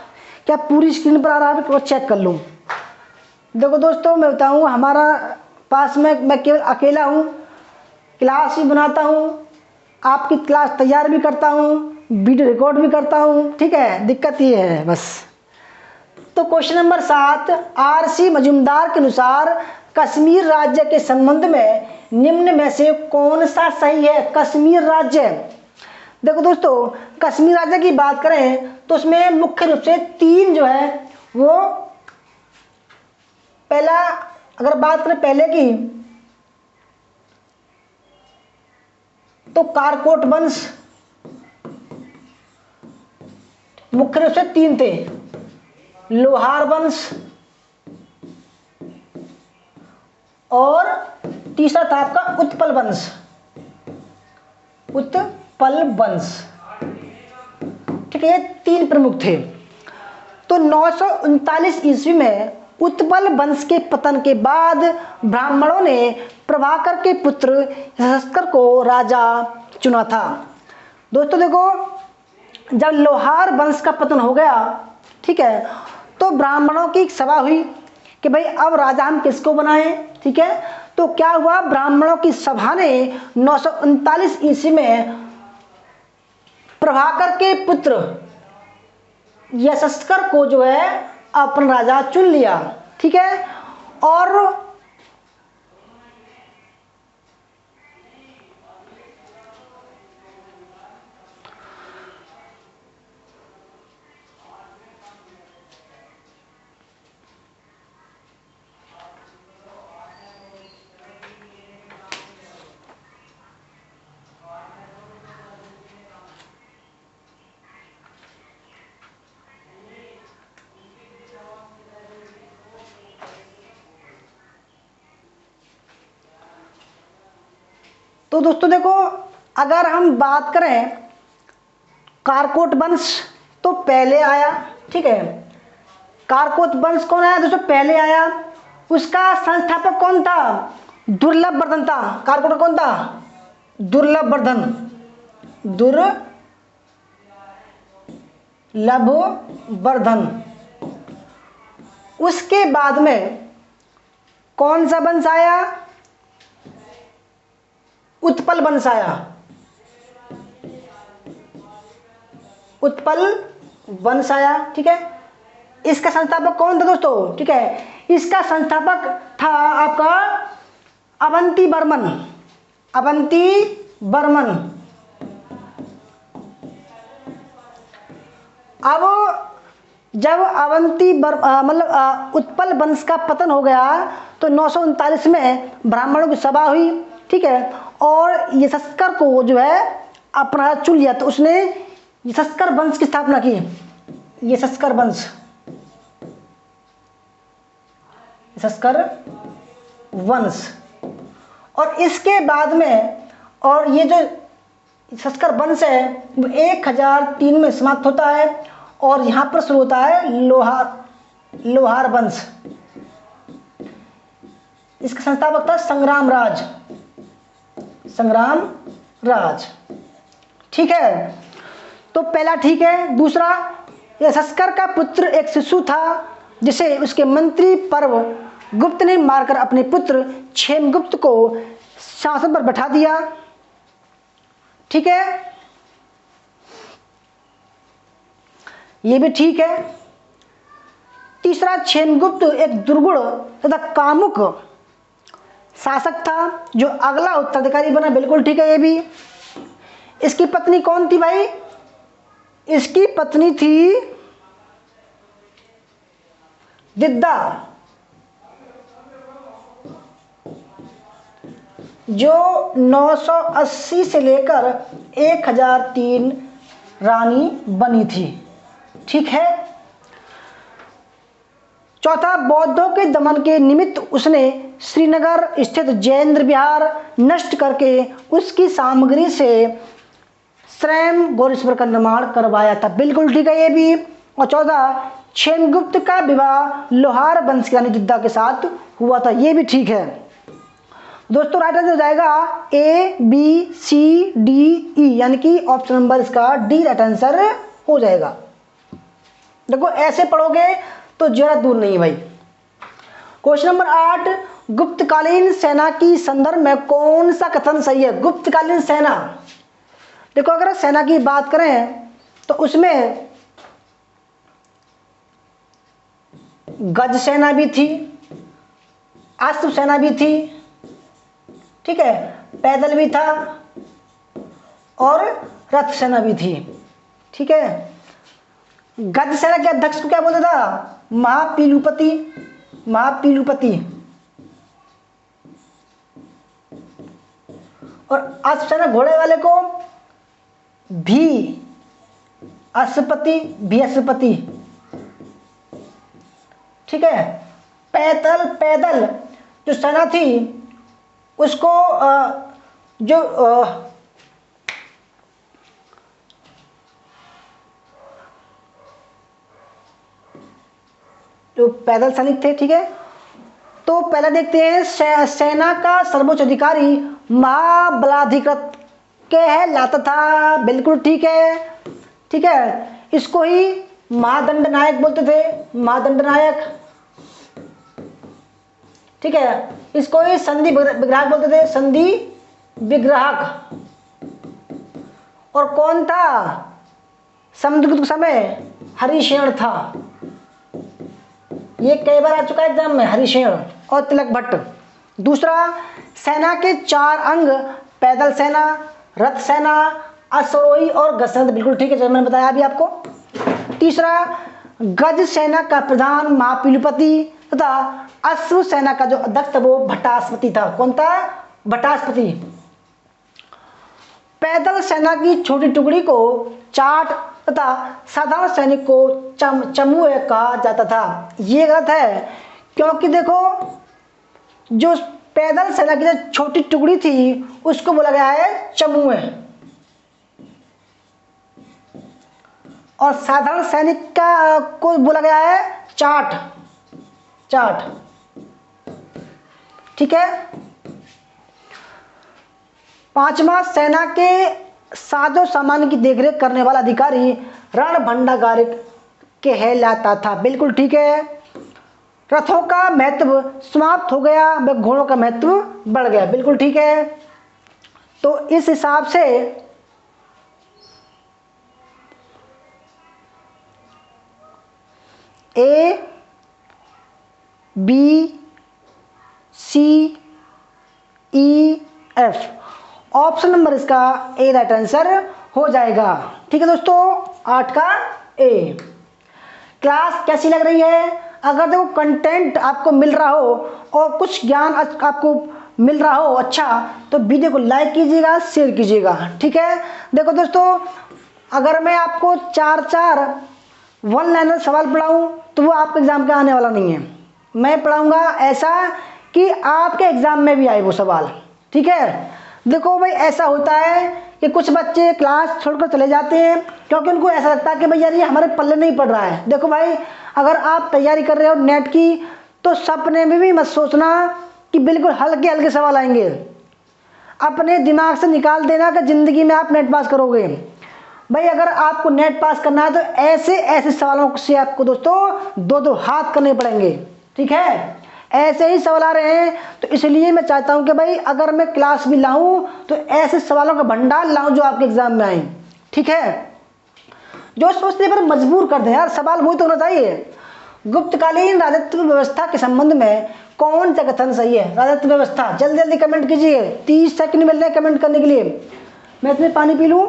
क्या पूरी स्क्रीन पर आ रहा है, तो चेक कर लूं। देखो दोस्तों मैं बताऊं, हमारा पास में मैं केवल अकेला हूं, क्लास भी बनाता हूं, आपकी क्लास तैयार भी करता हूं, वीडियो रिकॉर्ड भी करता हूं। ठीक है, दिक्कत ये है बस। तो क्वेश्चन नंबर 7, आरसी मजूमदार के अनुसार कश्मीर राज्य के संबंध में निम्न में से कौन सा सही है। कश्मीर राज्य, देखो दोस्तों कश्मीर राज्य की बात करें तो उसमें मुख्य रूप से 3 जो है वो, पहला अगर बात करें पहले की तो कारकोट वंश, मुख्य रूप से 3 थे, लोहार वंश और तीसरा था आपका उत्पल वंश। उत्पल वंश, ठीक है, ये 3 प्रमुख थे। तो 939 ईस्वी में उत्पल वंश के पतन के बाद ब्राह्मणों ने प्रभाकर के पुत्र यशस्कर को राजा चुना था। दोस्तों देखो, जब लोहार वंश का पतन हो गया, ठीक है, तो ब्राह्मणों की एक सभा हुई कि भाई अब राजा हम किसको बनाएं। ठीक है, तो क्या हुआ, ब्राह्मणों की सभा ने 939 ईस्वी में प्रभाकर के पुत्र यशस्कर को जो है अपना राजा चुन लिया। ठीक है, और तो दोस्तों देखो, अगर हम बात करें कारकोट वंश तो पहले आया। ठीक है, कारकोट वंश कौन आया दोस्तों, पहले आया। उसका संस्थापक कौन था, दुर्लभ वर्धन था। कारकोट कौन था, दुर्लभ वर्धन, दुर्लभ वर्धन। उसके बाद में कौन सा वंश आया, उत्पल वंश आया। उत्पल वंश आया। ठीक है, इसका संस्थापक कौन था दोस्तों, ठीक है, इसका संस्थापक था आपका अवंती वर्मन। अवंती वर्मन। अब जब अवंती मतलब उत्पल वंश का पतन हो गया तो 939 में ब्राह्मणों की सभा हुई। ठीक है, और यशस्कर को जो है अपना चुन लिया, तो उसने यशस्कर वंश की स्थापना की। यशस्कर वंश, यशस्कर वंश। और इसके बाद में, और ये जो यशस्कर वंश है वो 1003 में समाप्त होता है, और यहां पर शुरू होता है लोहार वंश। इसका संस्थापक था संग्राम राज। संग्राम राज। ठीक है, तो पहला ठीक है। दूसरा, यशस्कर का पुत्र एक शिशु था जिसे उसके मंत्री पर्व गुप्त ने मारकर अपने पुत्र क्षेमगुप्त को शासन पर बैठा दिया। ठीक है, ये भी ठीक है। तीसरा, क्षेमगुप्त एक दुर्गुण तथा कामुक शासक था जो अगला उत्तराधिकारी बना। बिल्कुल ठीक है ये भी। इसकी पत्नी कौन थी भाई? इसकी पत्नी थी दिद्दा, जो 980 से लेकर 1003 रानी बनी थी। ठीक है। चौथा, बौद्धों के दमन के निमित्त उसने श्रीनगर स्थित जैन विहार नष्ट करके उसकी सामग्री से स्वयं गौरीश्वर का निर्माण करवाया था। बिल्कुल ठीक है ये भी। और चौथा, क्षेमगुप्त का विवाह लोहार वंश की रानी दिद्दा के साथ हुआ था। ये भी ठीक है दोस्तों। राइट आंसर हो जाएगा ए बी सी डी ई, यानी कि ऑप्शन नंबर इसका डी राइट आंसर हो जाएगा। देखो ऐसे पढ़ोगे तो जरा दूर नहीं है भाई। क्वेश्चन नंबर 8, गुप्तकालीन सेना की संदर्भ में कौन सा कथन सही है? गुप्तकालीन सेना, देखो अगर सेना की बात करें तो उसमें गज सेना भी थी, अश्व सेना भी थी, ठीक है, पैदल भी था और रथ सेना भी थी। ठीक है। गज सेना के अध्यक्ष को क्या बोलता था? महापीलुपति। महापीलुपति। और अश्व सेना घोड़े वाले को भी अश्वपति, भी अश्वपति। ठीक है। पैदल जो सेना थी उसको जो पैदल सैनिक थे, ठीक है। तो पहले देखते हैं सेना का सर्वोच्च अधिकारी महाबलाधिकृत कहलाता था। बिल्कुल ठीक है। ठीक है, इसको ही महादंड नायक बोलते थे, महादंड नायक। ठीक है, इसको ही संधि विग्राहक बोलते थे, संधि विग्राहक। और कौन था समुद्रगुप्त के समय? हरिशेन था। ये कई बार आ चुका है एग्जाम में, हरिशेन और तिलक भट्ट। दूसरा, सेना के 4 अंग, पैदल सेना, रथ सेना, अश्वारोही और गजसेना। बिल्कुल ठीक है, जैसे मैंने बताया अभी आपको। तीसरा, गज सेना का प्रधान महापीलुपति तथा अश्व सेना का जो अध्यक्ष था वो भट्टास्पति था। कौन था? भट्टास्पति। पैदल सेना की छोटी टुकड़ी को चाट तथा साधारण सैनिक को चमूह कहा जाता था। ये गलत है, क्योंकि देखो जो पैदल सेना की जो छोटी टुकड़ी थी उसको बोला गया है चमूह, और साधारण सैनिक का को बोला गया है चाट। ठीक है। 5वां, सेना के साजो सामान की देखरेख करने वाला अधिकारी रण भंडागारिक कहलाता था। बिल्कुल ठीक है। रथों का महत्व समाप्त हो गया, व घोड़ों का महत्व बढ़ गया। बिल्कुल ठीक है। तो इस हिसाब से A B C E F, option number इसका ए राइट आंसर हो जाएगा। ठीक है दोस्तों, 8 का ए। क्लास कैसी लग रही है? अगर देखो कंटेंट आपको मिल रहा हो और कुछ ज्ञान आपको मिल रहा हो अच्छा, तो वीडियो को लाइक कीजिएगा, शेयर कीजिएगा। ठीक है। देखो दोस्तों, अगर मैं आपको 4 वन लाइनर सवाल पढ़ाऊँ तो वो आपके एग्जाम पे आने वाला नहीं है। मैं पढ़ाऊँगा ऐसा कि आपके एग्जाम में भी आए वो सवाल। ठीक है। देखो भाई, ऐसा होता है कि कुछ बच्चे क्लास छोड़कर चले जाते हैं क्योंकि उनको ऐसा लगता है कि भाई यार ये हमारे पल्ले नहीं पड़ रहा है। देखो भाई, अगर आप तैयारी कर रहे हो नेट की तो सपने में भी मत सोचना कि बिल्कुल हल्के हल्के सवाल आएंगे। अपने दिमाग से निकाल देना कि ज़िंदगी में आप नेट पास करोगे। भाई अगर आपको नेट पास करना है तो ऐसे ऐसे सवालों से आपको दोस्तों दो दो हाथ करने पड़ेंगे, ठीक है। ऐसे ही सवाल आ रहे हैं, तो इसलिए मैं चाहता हूं कि भाई अगर मैं क्लास भी लाऊं तो ऐसे सवालों का भंडार लाऊं जो आपके एग्जाम में आए, ठीक है। जो सोचने पर मजबूर कर दे यार, सवाल वही तो होना चाहिए। गुप्तकालीन राजत्व व्यवस्था के संबंध में कौन सा कथन सही है? राजत्व व्यवस्था। जल्दी जल्दी कमेंट कीजिए, 30 सेकंड मिल रहे हैं कमेंट करने के लिए। मैं इसमें पानी पी लूं।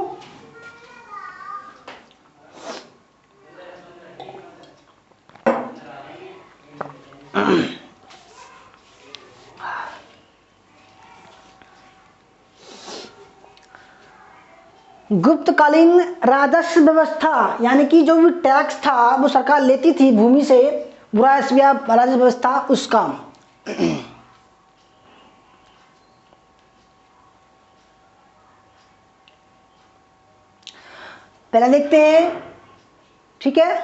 गुप्तकालीन राजस्व व्यवस्था यानी कि जो भी टैक्स था वो सरकार लेती थी भूमि से, राजस्व व्यवस्था उसका। पहले देखते हैं, ठीक है।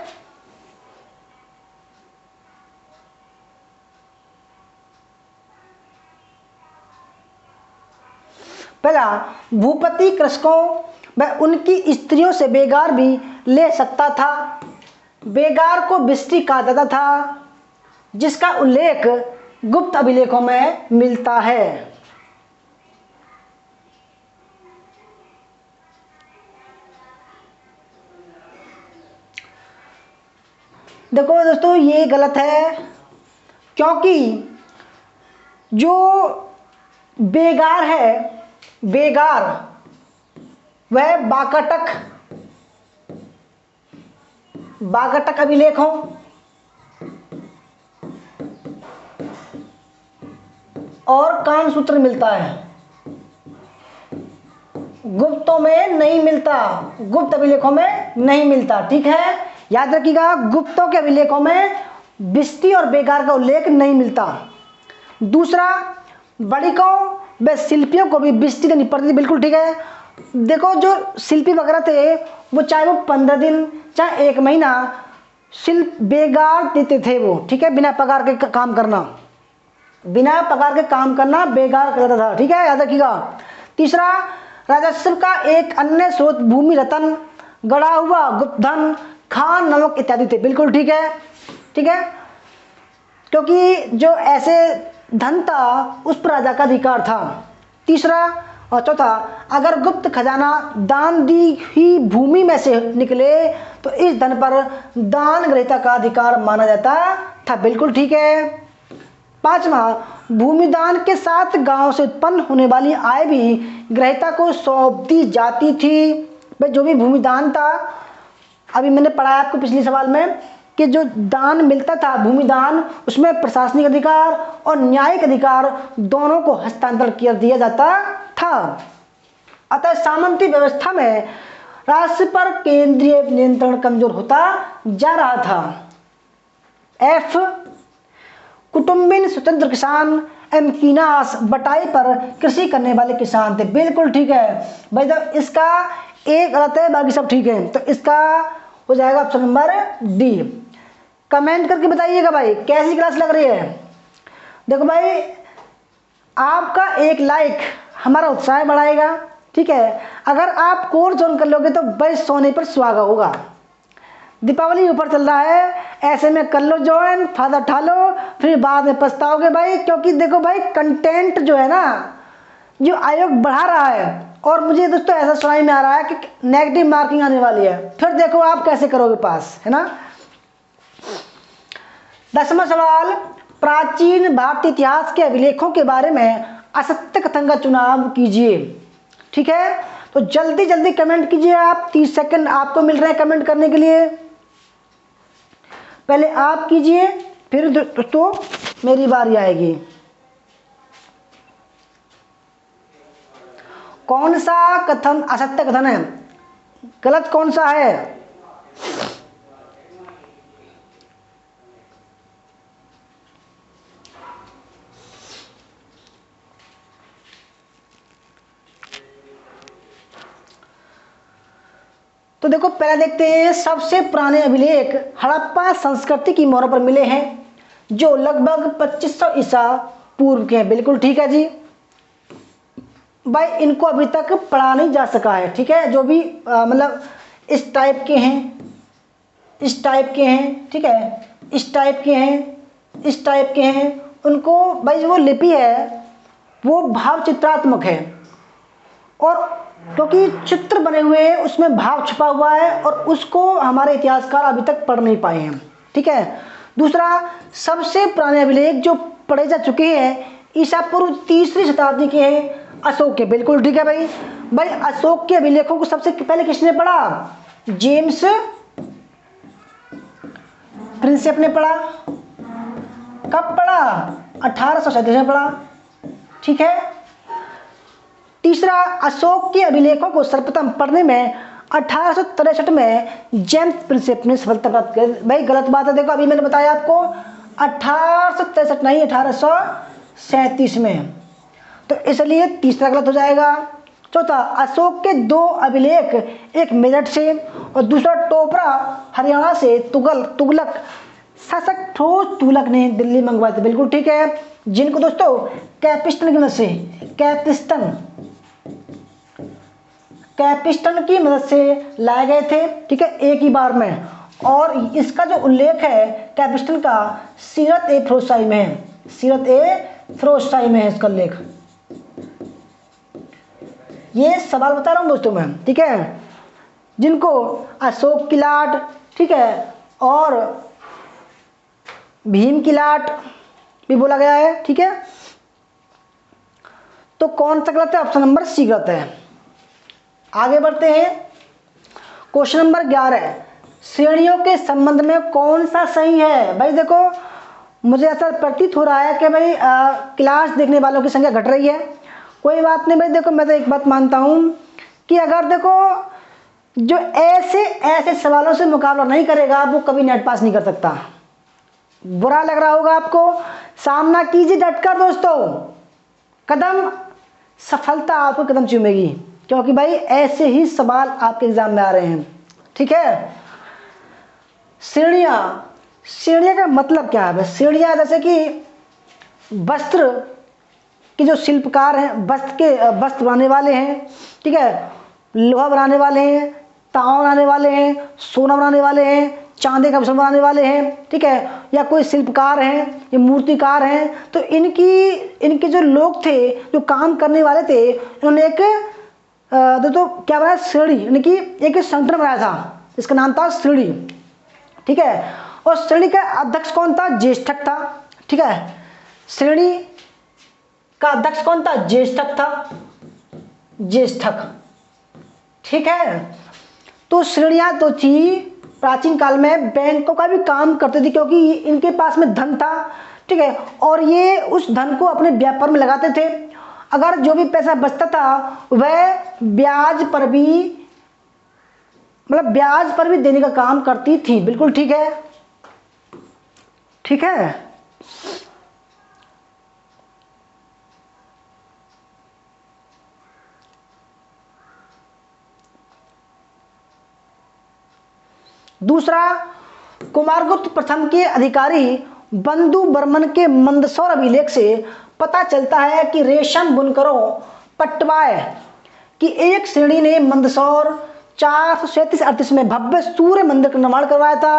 पहला, भूपति कृषकों व उनकी स्त्रियों से बेगार भी ले सकता था। बेगार को बिस्टी कहा जाता था, जिसका उल्लेख गुप्त अभिलेखों में मिलता है। देखो दोस्तों ये गलत है, क्योंकि जो बेगार है, बेगार वह बाकटक अभिलेखों और कामसूत्र मिलता है, गुप्तों में नहीं मिलता, गुप्त अभिलेखों में नहीं मिलता, ठीक है। याद रखिएगा, गुप्तों के अभिलेखों में बिस्ती और बेगार का उल्लेख नहीं मिलता। दूसरा, बड़िकों व शिल्पियों को भी बिस्ती देनी पड़ती थी, बिल्कुल ठीक है। देखो जो शिल्पी वगैरह थे वो चाहे वो 15 दिन चाहे 1 महीना शिल्प बेगार देते थे वो, ठीक है। बिना पगार के काम करना, बिना पगार के काम करना बेगार करता था, ठीक है, याद रखिएगा। तीसरा, राजस्व का एक अन्य स्रोत भूमि रत्न, गड़ा हुआ गुप्त धन, खान नमक इत्यादि थे, बिल्कुल ठीक है, ठीक है। क्योंकि जो ऐसे धन था उस पर राजा का अधिकार था। तीसरा और चौथा, अगर गुप्त खजाना दान दी हुई भूमि में से निकले तो इस धन पर दान ग्रहीता का अधिकार माना जाता था, बिल्कुल ठीक है। पांचवा, भूमिदान के साथ गांव से उत्पन्न होने वाली आय भी ग्रहीता को सौंप दी जाती थी। भाई जो भी भूमिदान था, अभी मैंने पढ़ाया आपको पिछले सवाल में कि जो दान मिलता था भूमिदान, उसमें प्रशासनिक अधिकार और न्यायिक अधिकार दोनों को हस्तांतरण कर दिया जाता था। अतः सामंती व्यवस्था में राष्ट्र पर केंद्रीय नियंत्रण कमजोर होता जा रहा था। एफ, कुटुंबिन स्वतंत्र किसान एवं कीनास बटाई पर कृषि करने वाले किसान थे, बिल्कुल ठीक है भाई। जब इसका एक गलत है बाकी सब ठीक है, तो इसका हो जाएगा ऑप्शन नंबर डी। कमेंट करके बताइएगा भाई कैसी क्लास लग रही है। देखो भाई, आपका एक लाइक हमारा उत्साह बढ़ाएगा, ठीक है। अगर आप कोर्स ज्वाइन कर लोगे तो भाई सोने पर सुहागा होगा। दीपावली ऊपर चल रहा है, ऐसे में कर लो ज्वाइन, फायदा उठा लो, फिर बाद में पछताओगे भाई। क्योंकि देखो भाई, कंटेंट जो है ना, जो आयोग बढ़ा रहा है, और मुझे दोस्तों ऐसा सुनाई में आ रहा है कि नेगेटिव मार्किंग आने वाली है, फिर देखो आप कैसे करोगे पास, है ना। 10वां सवाल, प्राचीन भारतीय इतिहास के अभिलेखों के बारे में असत्य कथन का चुनाव कीजिए, ठीक है। तो जल्दी जल्दी कमेंट कीजिए आप, 30 सेकंड आपको मिल रहे हैं कमेंट करने के लिए। पहले आप कीजिए, फिर दोस्तों मेरी बारी आएगी। कौन सा कथन असत्य कथन है, गलत कौन सा है? तो देखो पहले देखते हैं, सबसे पुराने अभिलेख हड़प्पा संस्कृति की मोहरों पर मिले हैं, जो लगभग 2500 ईसा पूर्व के हैं, बिल्कुल ठीक है जी भाई। इनको अभी तक पढ़ा नहीं जा सका है, ठीक है। जो भी मतलब इस टाइप के हैं, इस टाइप के हैं, ठीक है, इस टाइप के हैं, इस टाइप के हैं, उनको भाई जो वो लिपि है वो भाव चित्रात्मक है, और क्योंकि चित्र बने हुए हैं उसमें भाव छुपा हुआ है और उसको हमारे इतिहासकार अभी तक पढ़ नहीं पाए हैं, ठीक है। दूसरा, सबसे पुराने अभिलेख जो पढ़े जा चुके हैं ईसा पूर्व 3री शताब्दी के हैं, अशोक के, बिल्कुल ठीक है भाई। भाई अशोक के अभिलेखों को सबसे पहले किसने पढ़ा? जेम्स प्रिंसेप ने पढ़ा। कब पढ़ा? 1837 में पढ़ा, ठीक है। तीसरा, अशोक के अभिलेखों को सर्वप्रथम पढ़ने में 1863 में जेम्स प्रिंसेप ने सफलता प्राप्त की। भाई गलत बात है, देखो अभी मैंने बताया आपको 1863 नहीं 1837 में, तो इसलिए तीसरा गलत हो जाएगा। चौथा, अशोक के 2 अभिलेख, एक मेरठ से और दूसरा टोपरा हरियाणा से तुगलक शासक ठोस तुगलक ने दिल्ली मंगवाए थे, बिल्कुल ठीक है। जिनको दोस्तों कैपिस्टन की मदद से, कैपिस्टन की मदद से लाए गए थे, ठीक है, एक ही बार में। और इसका जो उल्लेख है कैपिस्टन का सीरत ए फिरोजशाही में है, सीरत ए फिरोजशाही में है इसका उल्लेख। ये सवाल बता रहा हूँ दोस्तों मैं, ठीक है, जिनको अशोक की लाट, ठीक है, और भीम की लाट भी बोला गया है, ठीक है। तो कौन सा गलत है? ऑप्शन नंबर सी गलत है। आगे बढ़ते हैं, क्वेश्चन नंबर 11, श्रेणियों के संबंध में कौन सा सही है? भाई देखो मुझे ऐसा प्रतीत हो रहा है कि भाई क्लास देखने वालों की संख्या घट रही है, कोई बात नहीं भाई। देखो मैं तो एक बात मानता हूँ कि अगर देखो जो ऐसे सवालों से मुकाबला नहीं करेगा वो कभी नेट पास नहीं कर सकता। बुरा लग रहा होगा आपको, सामना कीजिए डटकर दोस्तों, कदम सफलता आपको कदम चूमेगी, क्योंकि भाई ऐसे ही सवाल आपके एग्जाम में आ रहे हैं, ठीक है। श्रेणियां का मतलब क्या है? श्रेणियां जैसे कि वस्त्र के जो शिल्पकार हैं, वस्त्र बनाने वाले हैं, ठीक है, लोहा बनाने वाले हैं, तांबा बनाने वाले हैं, सोना बनाने वाले हैं, चांदी का आभूषण बनाने वाले हैं, ठीक है, या कोई शिल्पकार हैं या मूर्तिकार हैं, तो इनके जो लोग थे, जो काम करने वाले थे, इन्होंने एक तो क्या बनाया? श्रेणी, यानी कि एक संगठन बनाया था, इसका नाम था श्रेणी, ठीक है। और श्रेणी का अध्यक्ष कौन था? ज्येष्ठक था, ठीक है। श्रेणी का अध्यक्ष कौन था? ज्येष्ठक था, ज्येष्ठक, ठीक है। तो श्रेणियां तो थी प्राचीन काल में, बैंकों का भी काम करते थे क्योंकि इनके पास में धन था, ठीक है, और ये उस धन को अपने व्यापार में लगाते थे। अगर जो भी पैसा बचता था वह ब्याज पर भी देने का काम करती थी, बिल्कुल ठीक है, ठीक है। दूसरा, कुमारगुप्त प्रथम के अधिकारी बंधु बर्मन के मंदसौर अभिलेख से पता चलता है कि रेशम बुनकरों पटवाय की एक श्रेणी ने मंदसौर 437-38 में भव्य सूर्य मंदिर का निर्माण करवाया था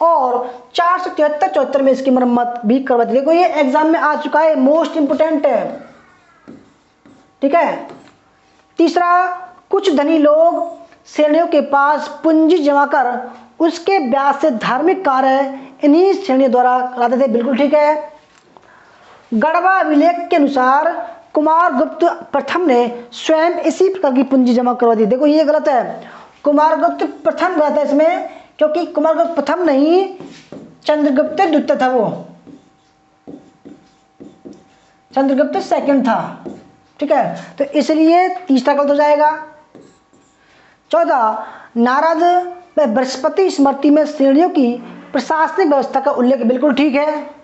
और 473-74 में इसकी मरम्मत भी करवाई थी। देखो ये एग्जाम में आ चुका है, मोस्ट इंपोर्टेंट है, ठीक है। तीसरा, कुछ धनी लोग श्रेणियों के पास पूंजी जमा कर उसके ब्याज से धार्मिक कार्य इन्हीं श्रेणियों द्वारा कराते थे, बिल्कुल ठीक है। गढ़वा अभिलेख के अनुसार कुमारगुप्त प्रथम ने स्वयं इसी प्रकार की पूंजी जमा करवा दी। देखो ये गलत है, कुमारगुप्त प्रथम गलत है इसमें, क्योंकि कुमारगुप्त प्रथम नहीं, चंद्रगुप्त द्वितीय था, वो चंद्रगुप्त सेकंड था, ठीक है, तो इसलिए तीसरा गलत हो जाएगा। चौथा, नारद व बृहस्पति स्मृति में श्रेणियों की प्रशासनिक व्यवस्था का उल्लेख, बिल्कुल ठीक है।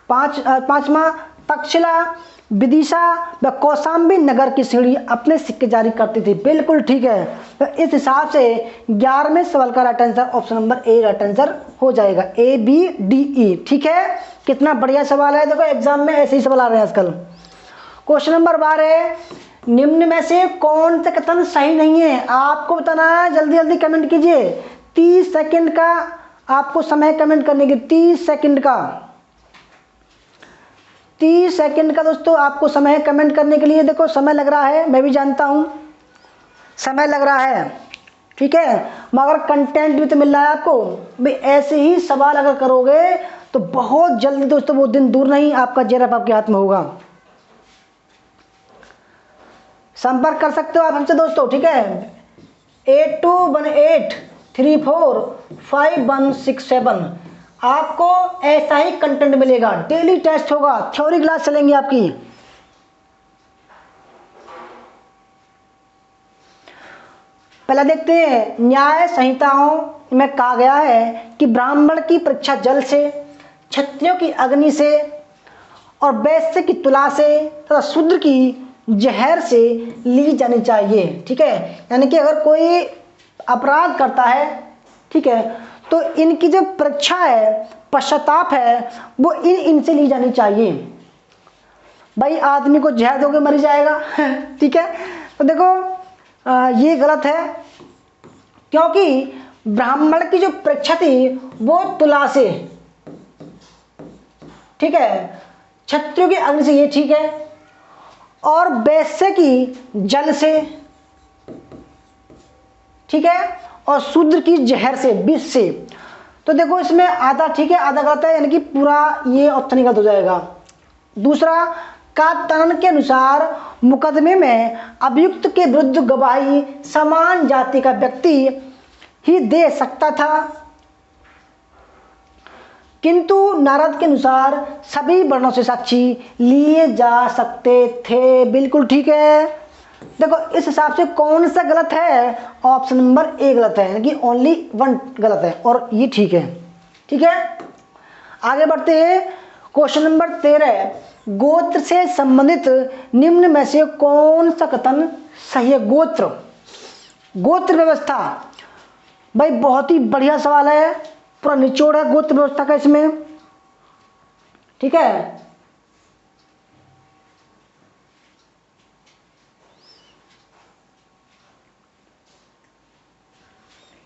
पांचवा, तक्षशिला, विदिशा व कौशाम्बी नगर की सीढ़ी अपने सिक्के जारी करती थी। बिल्कुल ठीक है। तो इस हिसाब से 11वें सवाल का right answer option number A right answer हो जाएगा, ए बी डी ई। ठीक है, कितना बढ़िया सवाल है। देखो एग्जाम में ऐसे ही सवाल आ रहे हैं आजकल। क्वेश्चन नंबर 12, निम्न में से कौन सा कथन सही नहीं है, आपको बताना है। जल्दी जल्दी कमेंट कीजिए। 30 सेकंड का आपको समय कमेंट करने की, 30 सेकंड का, 30 सेकंड का दोस्तों आपको समय कमेंट करने के लिए। देखो समय लग रहा है, मैं भी जानता हूं समय लग रहा है, ठीक है, मगर कंटेंट भी तो मिल रहा है आपको भाई। ऐसे ही सवाल अगर करोगे तो बहुत जल्दी दोस्तों वो दिन दूर नहीं, आपका चेहरा आपके हाथ में होगा। संपर्क कर सकते हो आप हमसे दोस्तों, ठीक है। 8218345167 आपको ऐसा ही कंटेंट मिलेगा। डेली टेस्ट होगा, थ्योरी क्लास चलेंगी आपकी। पहले देखते हैं, न्याय संहिताओं में कहा गया है कि ब्राह्मण की परीक्षा जल से, क्षत्रियों की अग्नि से और वैश्य की तुला से तथा शूद्र की जहर से ली जानी चाहिए। ठीक है, यानी कि अगर कोई अपराध करता है, ठीक है, तो इनकी जो परीक्षा है, पश्चाताप है, वो इनसे ली जानी चाहिए। भाई आदमी को जहर दोगे मर जाएगा ठीक है। तो देखो ये गलत है, क्योंकि ब्राह्मण की जो परीक्षा थी वो तुला से, ठीक है, क्षत्रियों की अग्नि से, ये ठीक है, और वैश्य की जल से, ठीक है, और शूद्र की जहर से, विष से। तो देखो इसमें आधा ठीक है आधा गलत है, यानी कि पूरा ये ऑप्शन गलत हो जाएगा। दूसरा, कातरन के अनुसार मुकदमे में अभियुक्त के विरुद्ध गवाही समान जाति का व्यक्ति ही दे सकता था, किंतु नारद के अनुसार सभी वर्णों से साक्षी लिए जा सकते थे। बिल्कुल ठीक है। देखो इस हिसाब से कौन सा गलत है, ऑप्शन नंबर ए गलत है, यानी कि ओनली 1 गलत है और ये ठीक है। ठीक है, आगे बढ़ते हैं। क्वेश्चन नंबर 13, गोत्र से संबंधित निम्न में से कौन सा कथन सही है। गोत्र, गोत्र व्यवस्था, भाई बहुत ही बढ़िया सवाल है, पूरा निचोड़ है गोत्र व्यवस्था का इसमें। ठीक है,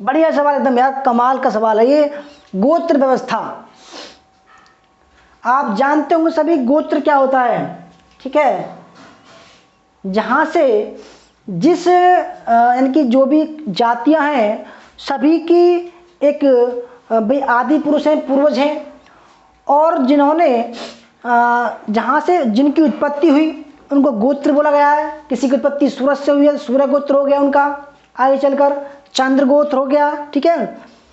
बढ़िया सवाल एकदम यार, कमाल का सवाल है ये। गोत्र व्यवस्था, आप जानते होंगे सभी गोत्र क्या होता है, ठीक है, जहां से जिस यानी कि जो भी जातियां हैं सभी की एक भाई आदि पुरुष हैं, पूर्वज हैं, और जिन्होंने जहां से जिनकी उत्पत्ति हुई उनको गोत्र बोला गया है। किसी की उत्पत्ति सूरज से हुई है, सूर्य गोत्र हो गया उनका, आगे चलकर चंद्र गोत्र हो गया। ठीक है,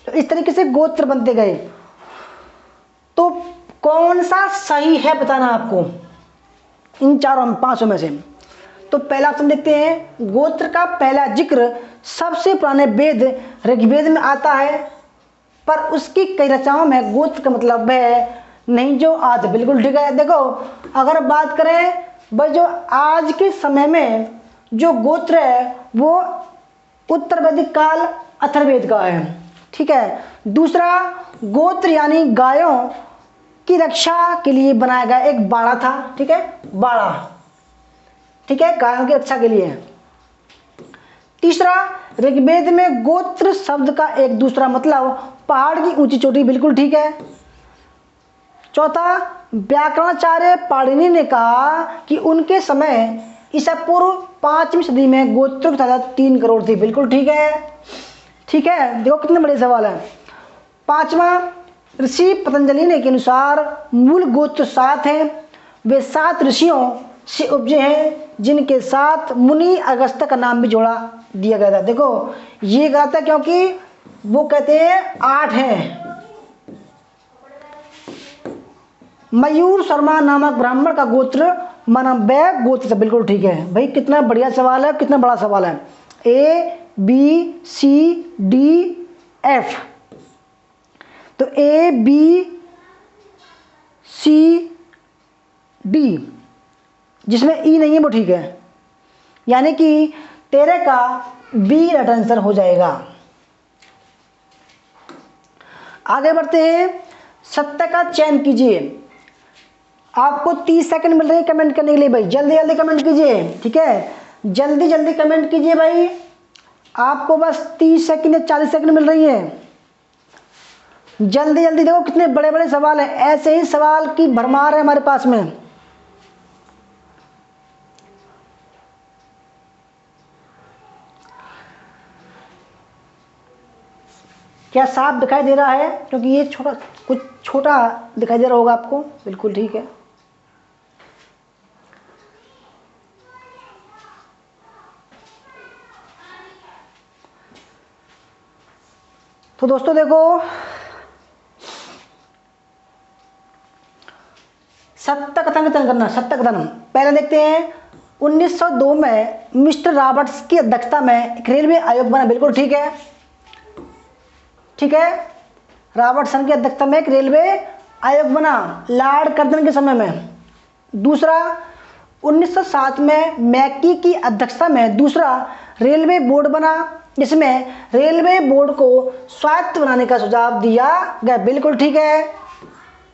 तो इस तरीके से गोत्र बनते गए। तो कौन सा सही है बताना आपको इन चारों 5 में से। तो पहला ऑप्शन देखते हैं, गोत्र का पहला जिक्र सबसे पुराने वेद ऋग्वेद में आता है, पर उसकी कई रचनाओं में गोत्र का मतलब है नहीं जो आज। बिल्कुल ठीक है। देखो अगर बात करें भाई जो आज के समय में जो गोत्र है वो उत्तर वैदिक काल अथर्ववेद का है। ठीक है, दूसरा गोत्र यानी गायों की रक्षा के लिए बनाया गया एक बाड़ा था। ठीक है, बाड़ा, ठीक है, गायों की रक्षा के लिए। तीसरा, ऋग्वेद में गोत्र शब्द का एक दूसरा मतलब पहाड़ की ऊंची चोटी। बिल्कुल ठीक है। चौथा, व्याकरणाचार्य पाणिनि ने कहा कि उनके समय ईसा पूर्व 5वीं सदी में गोत्रों की तादाद 3 करोड़ थी। बिल्कुल ठीक है। ठीक है, देखो कितने बड़े सवाल है। पांचवा, ऋषि पतंजलि ने के अनुसार मूल गोत्र 7 हैं। वे 7 ऋषियों से उपजे हैं जिनके साथ मुनि अगस्त्य का नाम भी जोड़ा दिया गया था। देखो ये गलत है क्योंकि वो कहते हैं 8 हैं। मयूर शर्मा नामक ब्राह्मण का गोत्र मनव्य गोत्र था। बिल्कुल ठीक है भाई, कितना बढ़िया सवाल है, कितना बड़ा सवाल है। A B C D F, तो ए बी सी डी, जिसमें ई नहीं है वो ठीक है, यानी कि 13 का बी राइट आंसर हो जाएगा। आगे बढ़ते हैं, सत्य का चयन कीजिए। आपको 30 सेकंड मिल रहे हैं कमेंट करने के लिए भाई, जल्दी जल्दी कमेंट कीजिए, ठीक है, जल्दी जल्दी कमेंट कीजिए भाई, आपको बस 30 सेकंड या 40 सेकंड मिल रही है, जल्दी जल्दी। देखो कितने बड़े बड़े सवाल हैं, ऐसे ही सवाल की भरमार है हमारे पास में। क्या साफ दिखाई दे रहा है? क्योंकि ये छोटा, कुछ छोटा दिखाई दे रहा होगा आपको, बिल्कुल ठीक है। तो दोस्तों देखो, सत्य कथन करना, सत्य कथन पहले देखते हैं। 1902 में मिस्टर रॉबर्ट्स की अध्यक्षता में एक रेलवे आयोग बना, बिल्कुल ठीक है, ठीक है, रॉबर्टसन की अध्यक्षता में एक रेलवे आयोग बना लॉर्ड कर्जन के समय में। दूसरा, 1907 में मैकी की अध्यक्षता में दूसरा रेलवे बोर्ड बना, जिसमें रेलवे बोर्ड को स्वायत्त बनाने का सुझाव दिया गया, बिल्कुल ठीक है।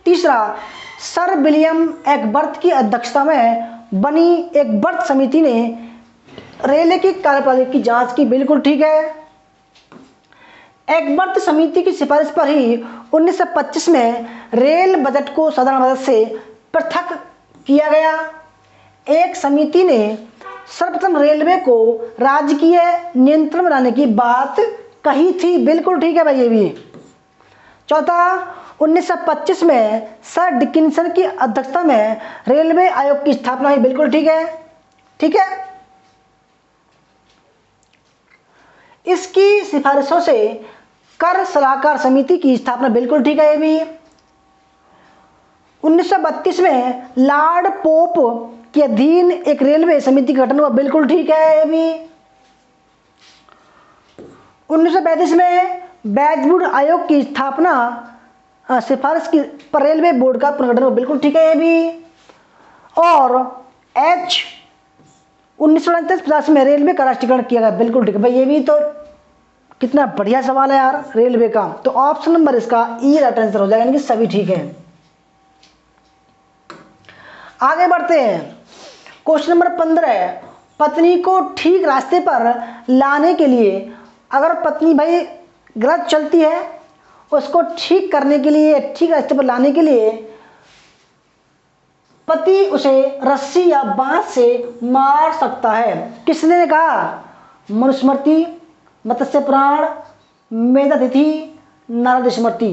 तीसरा, सर विलियम एकबर्थ की अध्यक्षता में बनी एकबर्थ समिति ने रेलवे की कार्यप्रणाली की जांच की, बिल्कुल ठीक है। एकबर्थ समिति की सिफारिश पर ही 1925 में रेल बजट को साधारण बजट से पृथक किया गया। एक समिति ने सर्वप्रथम रेलवे को राजकीय नियंत्रण में लाने की बात कही थी, बिल्कुल ठीक है भाई ये भी। चौथा, 1925 में सर डिकिंसन की अध्यक्षता में रेलवे आयोग की स्थापना हुई, बिल्कुल ठीक है, ठीक है। इसकी सिफारिशों से कर सलाहकार समिति की स्थापना, बिल्कुल ठीक है ये भी। 1932 में लॉर्ड पोप के अधीन एक रेलवे समिति का गठन हुआ, बिल्कुल ठीक है ये भी। 1935 में बैजवुड आयोग की स्थापना सिफारिश की पर रेलवे बोर्ड का पुनर्गठन हुआ, बिल्कुल ठीक है ये भी। और 1949 में रेलवे का राष्ट्रीयकरण किया गया, बिल्कुल ठीक है भाई ये भी। तो कितना बढ़िया सवाल है यार रेलवे का। तो ऑप्शन नंबर इसका ई राइट आंसर हो जाएगा, यानी कि सभी ठीक है। आगे बढ़ते हैं, क्वेश्चन नंबर 15। पत्नी को ठीक रास्ते पर लाने के लिए, अगर पत्नी भाई गलत चलती है, उसको ठीक करने के लिए, ठीक रास्ते पर लाने के लिए पति उसे रस्सी या बांस से मार सकता है। किसने कहा? मनुस्मृति, मत्स्य पुराण, मेधातिथि, नारद स्मृति।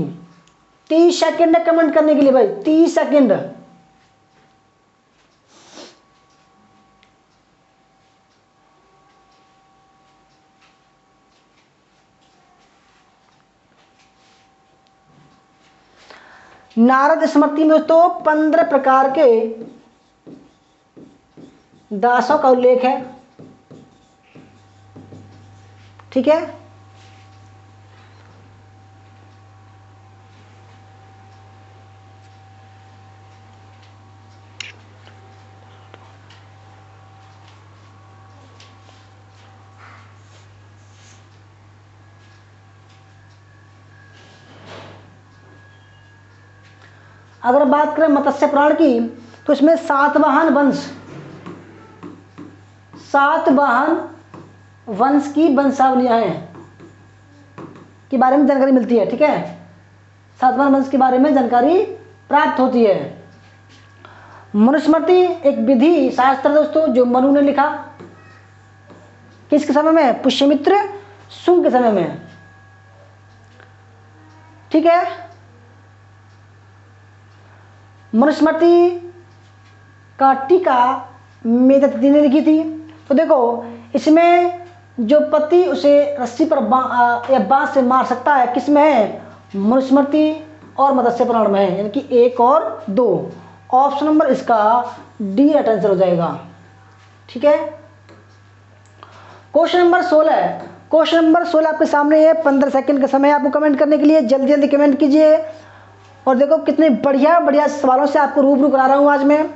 30 सेकंड है कमेंट करने के लिए भाई, 30 सेकंड। नारद स्मृति में तो 15 प्रकार के दासों का उल्लेख है, ठीक है। अगर बात करें मत्स्य पुराण की, तो इसमें सातवाहन वंश की वंशावलियां हैं के बारे में जानकारी मिलती है, ठीक है। सातवाहन वंश के बारे में जानकारी प्राप्त होती है। मनुस्मृति एक विधि शास्त्र दोस्तों, जो मनु ने लिखा, किसके समय में? पुष्यमित्र शुंग के समय में, ठीक है। मनुस्मृति का टीका मेधातिथि ने लिखी थी। तो देखो इसमें जो पति उसे रस्सी पर या बांस से मार सकता है, किसमें है? मनुस्मृति और मत्स्य पुराण में है, यानी कि 1 और 2। ऑप्शन नंबर इसका डी राइट आंसर हो जाएगा, ठीक है। क्वेश्चन नंबर 16 आपके सामने है। 15 सेकंड का समय आपको कमेंट करने के लिए, जल्दी जल्दी कमेंट कीजिए। और देखो कितने बढ़िया बढ़िया सवालों से आपको रूबरू करा रहा हूँ आज मैं।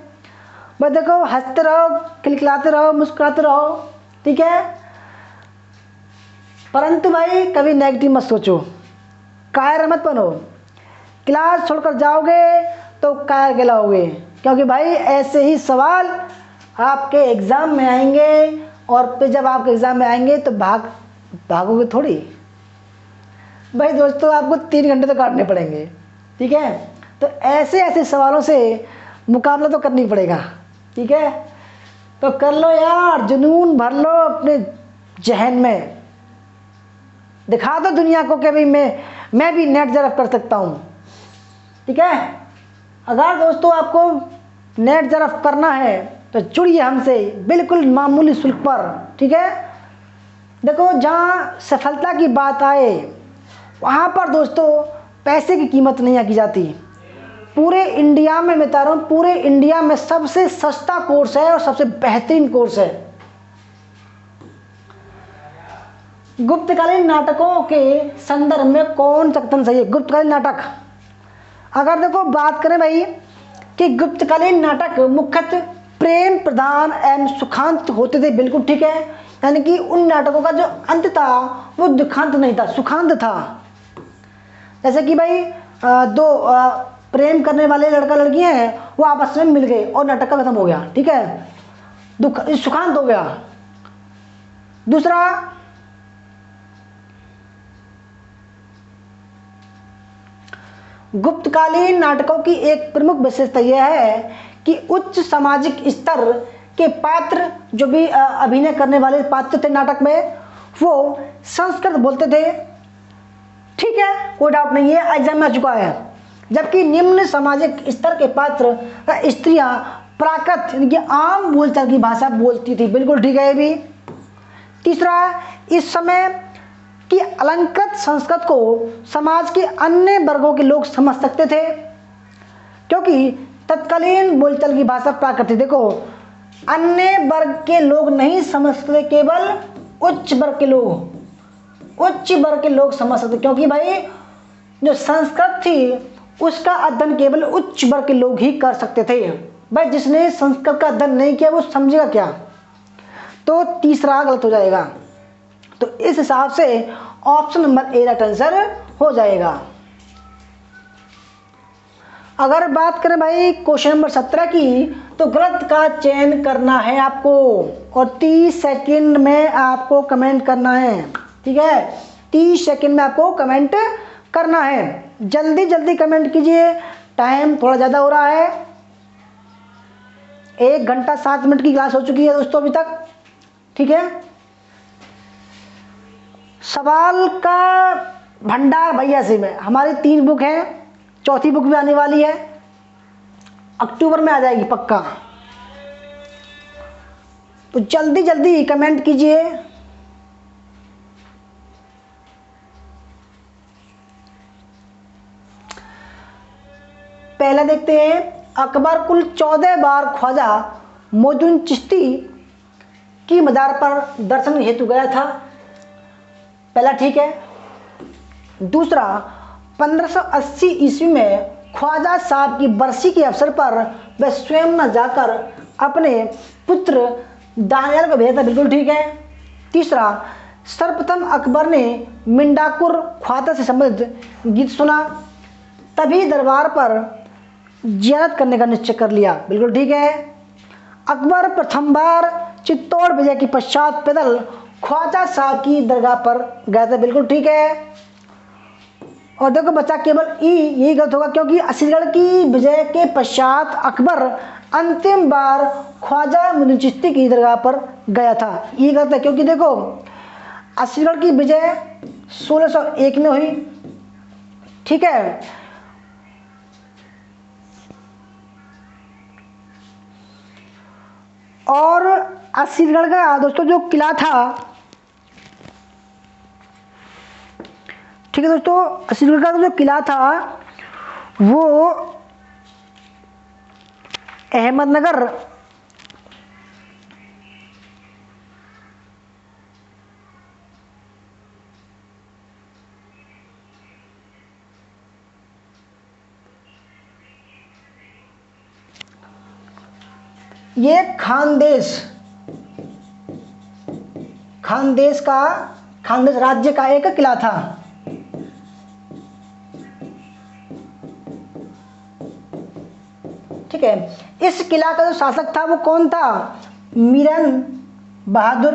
बस देखो, हंसते रहो, खिलखिलाते रहो, मुस्कुराते रहो, ठीक है। परंतु भाई कभी नेगेटिव मत सोचो, कायर मत बनो। क्लास छोड़कर जाओगे तो कायर कहलाओगे, क्योंकि भाई ऐसे ही सवाल आपके एग्ज़ाम में आएंगे, और फिर जब आपके एग्ज़ाम में आएंगे तो भागोगे थोड़ी भाई दोस्तों, आपको 3 घंटे तो काटने पड़ेंगे, ठीक है। तो ऐसे ऐसे सवालों से मुकाबला तो करनी पड़ेगा, ठीक है। तो कर लो यार, जुनून भर लो अपने जहन में, दिखा दो दुनिया को कि भाई मैं भी नेट जरफ कर सकता हूँ, ठीक है। अगर दोस्तों आपको नेट जरफ करना है तो जुड़िए हमसे बिल्कुल मामूली शुल्क पर, ठीक है। देखो, जहाँ सफलता की बात आए वहाँ पर दोस्तों पैसे की कीमत नहीं आकी जाती। पूरे इंडिया में मैं बता रहा हूँ, पूरे इंडिया में सबसे सस्ता कोर्स है और सबसे बेहतरीन कोर्स है। गुप्तकालीन नाटकों के संदर्भ में कौन सा कथन सही है? गुप्तकालीन नाटक, अगर देखो बात करें भाई कि गुप्तकालीन नाटक मुख्यतः प्रेम प्रधान एवं सुखांत होते थे, बिल्कुल ठीक है। यानी कि उन नाटकों का जो अंत था वो दुखांत नहीं था, सुखांत था। जैसे कि भाई दो प्रेम करने वाले लड़का लड़की हैं, वो आपस में मिल गए और नाटक का खत्म हो गया, ठीक है, सुखांत हो गया। दूसरा, गुप्तकालीन नाटकों की एक प्रमुख विशेषता यह है कि उच्च सामाजिक स्तर के पात्र, जो भी अभिनय करने वाले पात्र थे नाटक में, वो संस्कृत बोलते थे, ठीक है, कोई डाउट नहीं है, एग्जाम में आ चुका है। जबकि निम्न सामाजिक स्तर के पात्र स्त्रियां प्राकृत यानी कि आम बोलचाल की भाषा बोलती थी, बिल्कुल ठीक है ये भी। तीसरा, इस समय कि अलंकृत संस्कृत को समाज के अन्य वर्गों के लोग समझ सकते थे, क्योंकि तत्कालीन बोलचाल की भाषा प्राकृत थी। देखो, अन्य वर्ग के लोग नहीं समझ सकते, केवल उच्च वर्ग के लोग समझ सकते, क्योंकि भाई जो संस्कृत थी उसका अध्ययन केवल उच्च वर्ग के लोग ही कर सकते थे। भाई जिसने संस्कृत का अध्ययन नहीं किया वो समझेगा क्या? तो तीसरा गलत हो जाएगा। तो इस हिसाब से option number A right answer हो जाएगा। अगर बात करें भाई क्वेश्चन नंबर 17 की, तो गलत का चयन करना है आपको और 30 सेकंड में आपको कमेंट करना है, ठीक है। 30 सेकंड में आपको कमेंट करना है, जल्दी जल्दी कमेंट कीजिए, टाइम थोड़ा ज़्यादा हो रहा है। 1 घंटा 7 मिनट की क्लास हो चुकी है दोस्तों अभी तक, ठीक है। सवाल का भंडार भैया से में हमारी 3 बुक हैं, चौथी बुक भी आने वाली है, अक्टूबर में आ जाएगी पक्का। तो जल्दी जल्दी कमेंट कीजिए। पहला देखते हैं, अकबर कुल 14 बार ख्वाजा मोइनुद्दीन चिश्ती की मज़ार पर दर्शन हेतु गया था, पहला ठीक है। दूसरा, 1580 ईस्वी में ख्वाजा साहब की बरसी के अवसर पर वह स्वयं न जाकर अपने पुत्र दानियाल को भेजा था, बिल्कुल ठीक है। तीसरा, सर्वप्रथम अकबर ने मिंडाकुर ख्वाजा से संबंधित गीत सुना, तभी दरबार पर जियारत करने का निश्चय कर लिया, बिल्कुल ठीक है। अकबर प्रथम बार चित्तौड़ विजय के पश्चात पैदल ख्वाजा साहब की दरगाह पर गया था, बिल्कुल ठीक है। और देखो बच्चा, केवल यही गलत होगा, क्योंकि असलगढ़ की विजय के पश्चात अकबर अंतिम बार ख्वाजा मोइनुद्दीन चिश्ती की दरगाह पर गया था, ये गलत है। क्योंकि देखो, असलगढ़ की विजय 1601 में हुई, ठीक है। और असलगढ़ का दोस्तों जो किला था, ठीक है दोस्तों, असलगढ़ का जो किला था वो अहमदनगर ये खानदेश राज्य का एक किला था। ठीक है, इस किला का जो शासक था वो कौन था? मिरन बहादुर।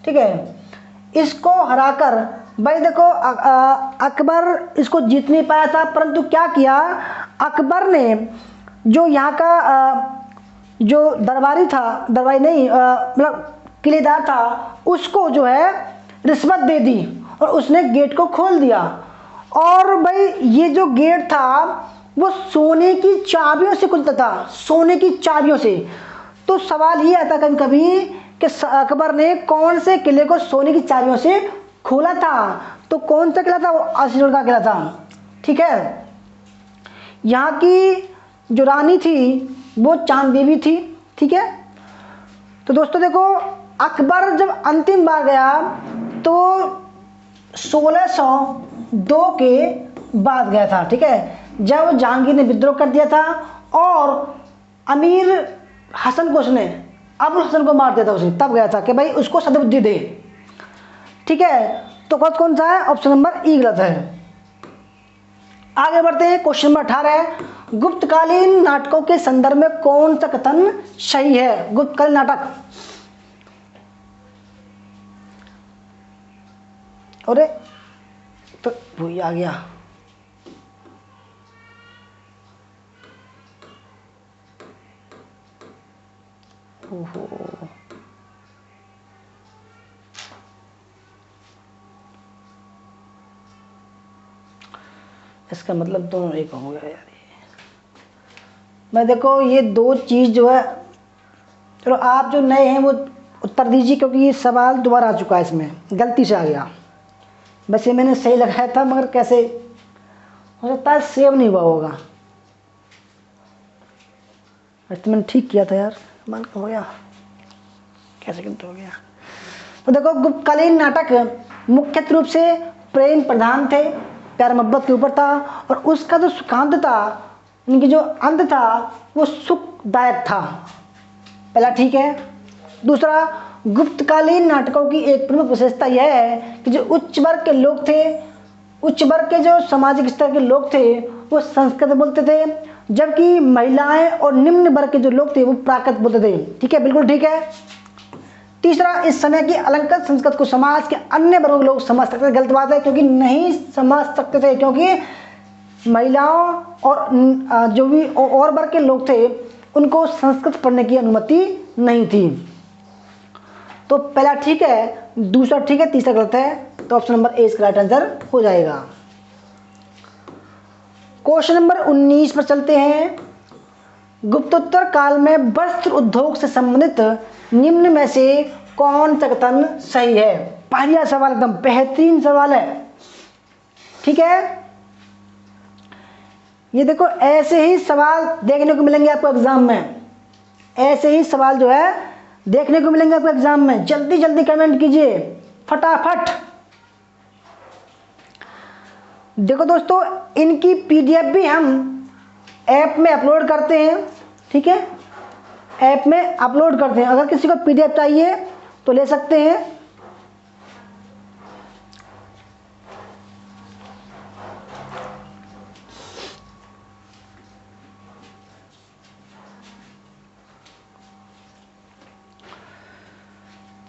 ठीक है, इसको हराकर भाई देखो अकबर इसको जीत नहीं पाया था, परंतु क्या किया अकबर ने, जो यहाँ का जो दरबारी नहीं मतलब किलेदार था, उसको जो है रिश्वत दे दी और उसने गेट को खोल दिया। और भाई ये जो गेट था वो सोने की चाबियों से खुलता था, सोने की चाबियों से। तो सवाल ये आता कभी कभी कि अकबर ने कौन से किले को सोने की चाबियों से खोला था? तो कौन सा किला था? वो आशीषगढ़ का किला था। ठीक है, यहाँ की जो रानी थी वो चांद देवी थी। ठीक है, तो दोस्तों देखो अकबर जब अंतिम बार गया तो 1602 के बाद गया था। ठीक है, जब जहांगीर ने विद्रोह कर दिया था और अमीर हसन को उसने अबुल हसन को मार दिया था उसे, तब गया था कि भाई उसको सद्बुद्धि दे। ठीक है, तो कौन सा है? ऑप्शन नंबर ई गलत है। आगे बढ़ते हैं, क्वेश्चन नंबर 18 है गुप्तकालीन नाटकों के संदर्भ में कौन सा कथन सही है? गुप्तकालीन नाटक, अरे तो वही आ गया। ओहो, इसका मतलब दोनों एक हो गया यार। मैं देखो ये दो चीज़ जो है, चलो आप जो नए हैं वो उत्तर दीजिए क्योंकि ये सवाल दोबारा आ चुका है, इसमें गलती से आ गया। वैसे मैंने सही लगाया था मगर कैसे हो सकता है सेव नहीं हुआ होगा। वैसे मैंने ठीक किया था यार, मान हो गया कैसे गलत हो गया। तो देखो गुप्तकालीन नाटक मुख्य रूप से प्रेम प्रधान थे, प्यार मोहब्बत के ऊपर था, और उसका जो सुखांत था, उनकी जो अंत था वो सुखदायक था। पहला ठीक है। दूसरा, गुप्तकालीन नाटकों की एक प्रमुख विशेषता यह है कि जो उच्च वर्ग के लोग थे, उच्च वर्ग के जो सामाजिक स्तर के लोग थे वो संस्कृत बोलते थे, जबकि महिलाएं और निम्न वर्ग के जो लोग थे वो प्राकृत बोलते थे। ठीक है, बिल्कुल ठीक है। तीसरा, इस समय की अलंकृत संस्कृत को समाज के अन्य वर्गों के लोग समझ सकते थे। गलत बात है, क्योंकि नहीं समझ सकते थे, क्योंकि महिलाओं और जो भी और वर्ग के लोग थे उनको संस्कृत पढ़ने की अनुमति नहीं थी। तो पहला ठीक है, दूसरा ठीक है, तीसरा गलत है। तो ऑप्शन नंबर ए इसका राइट आंसर हो जाएगा। क्वेश्चन नंबर 19 पर चलते हैं। गुप्तोत्तर काल में वस्त्र उद्योग से संबंधित निम्न में से कौन सा कथन सही है? पहला सवाल एकदम बेहतरीन सवाल है। ठीक है, ये देखो ऐसे ही सवाल देखने को मिलेंगे आपको एग्जाम में, ऐसे ही सवाल जो है देखने को मिलेंगे आपको एग्जाम में। जल्दी जल्दी कमेंट कीजिए फटाफट। देखो दोस्तों, इनकी पीडीएफ भी हम ऐप में अपलोड करते हैं। ठीक है, ऐप में अपलोड करते हैं, अगर किसी को पीडीएफ चाहिए तो ले सकते हैं।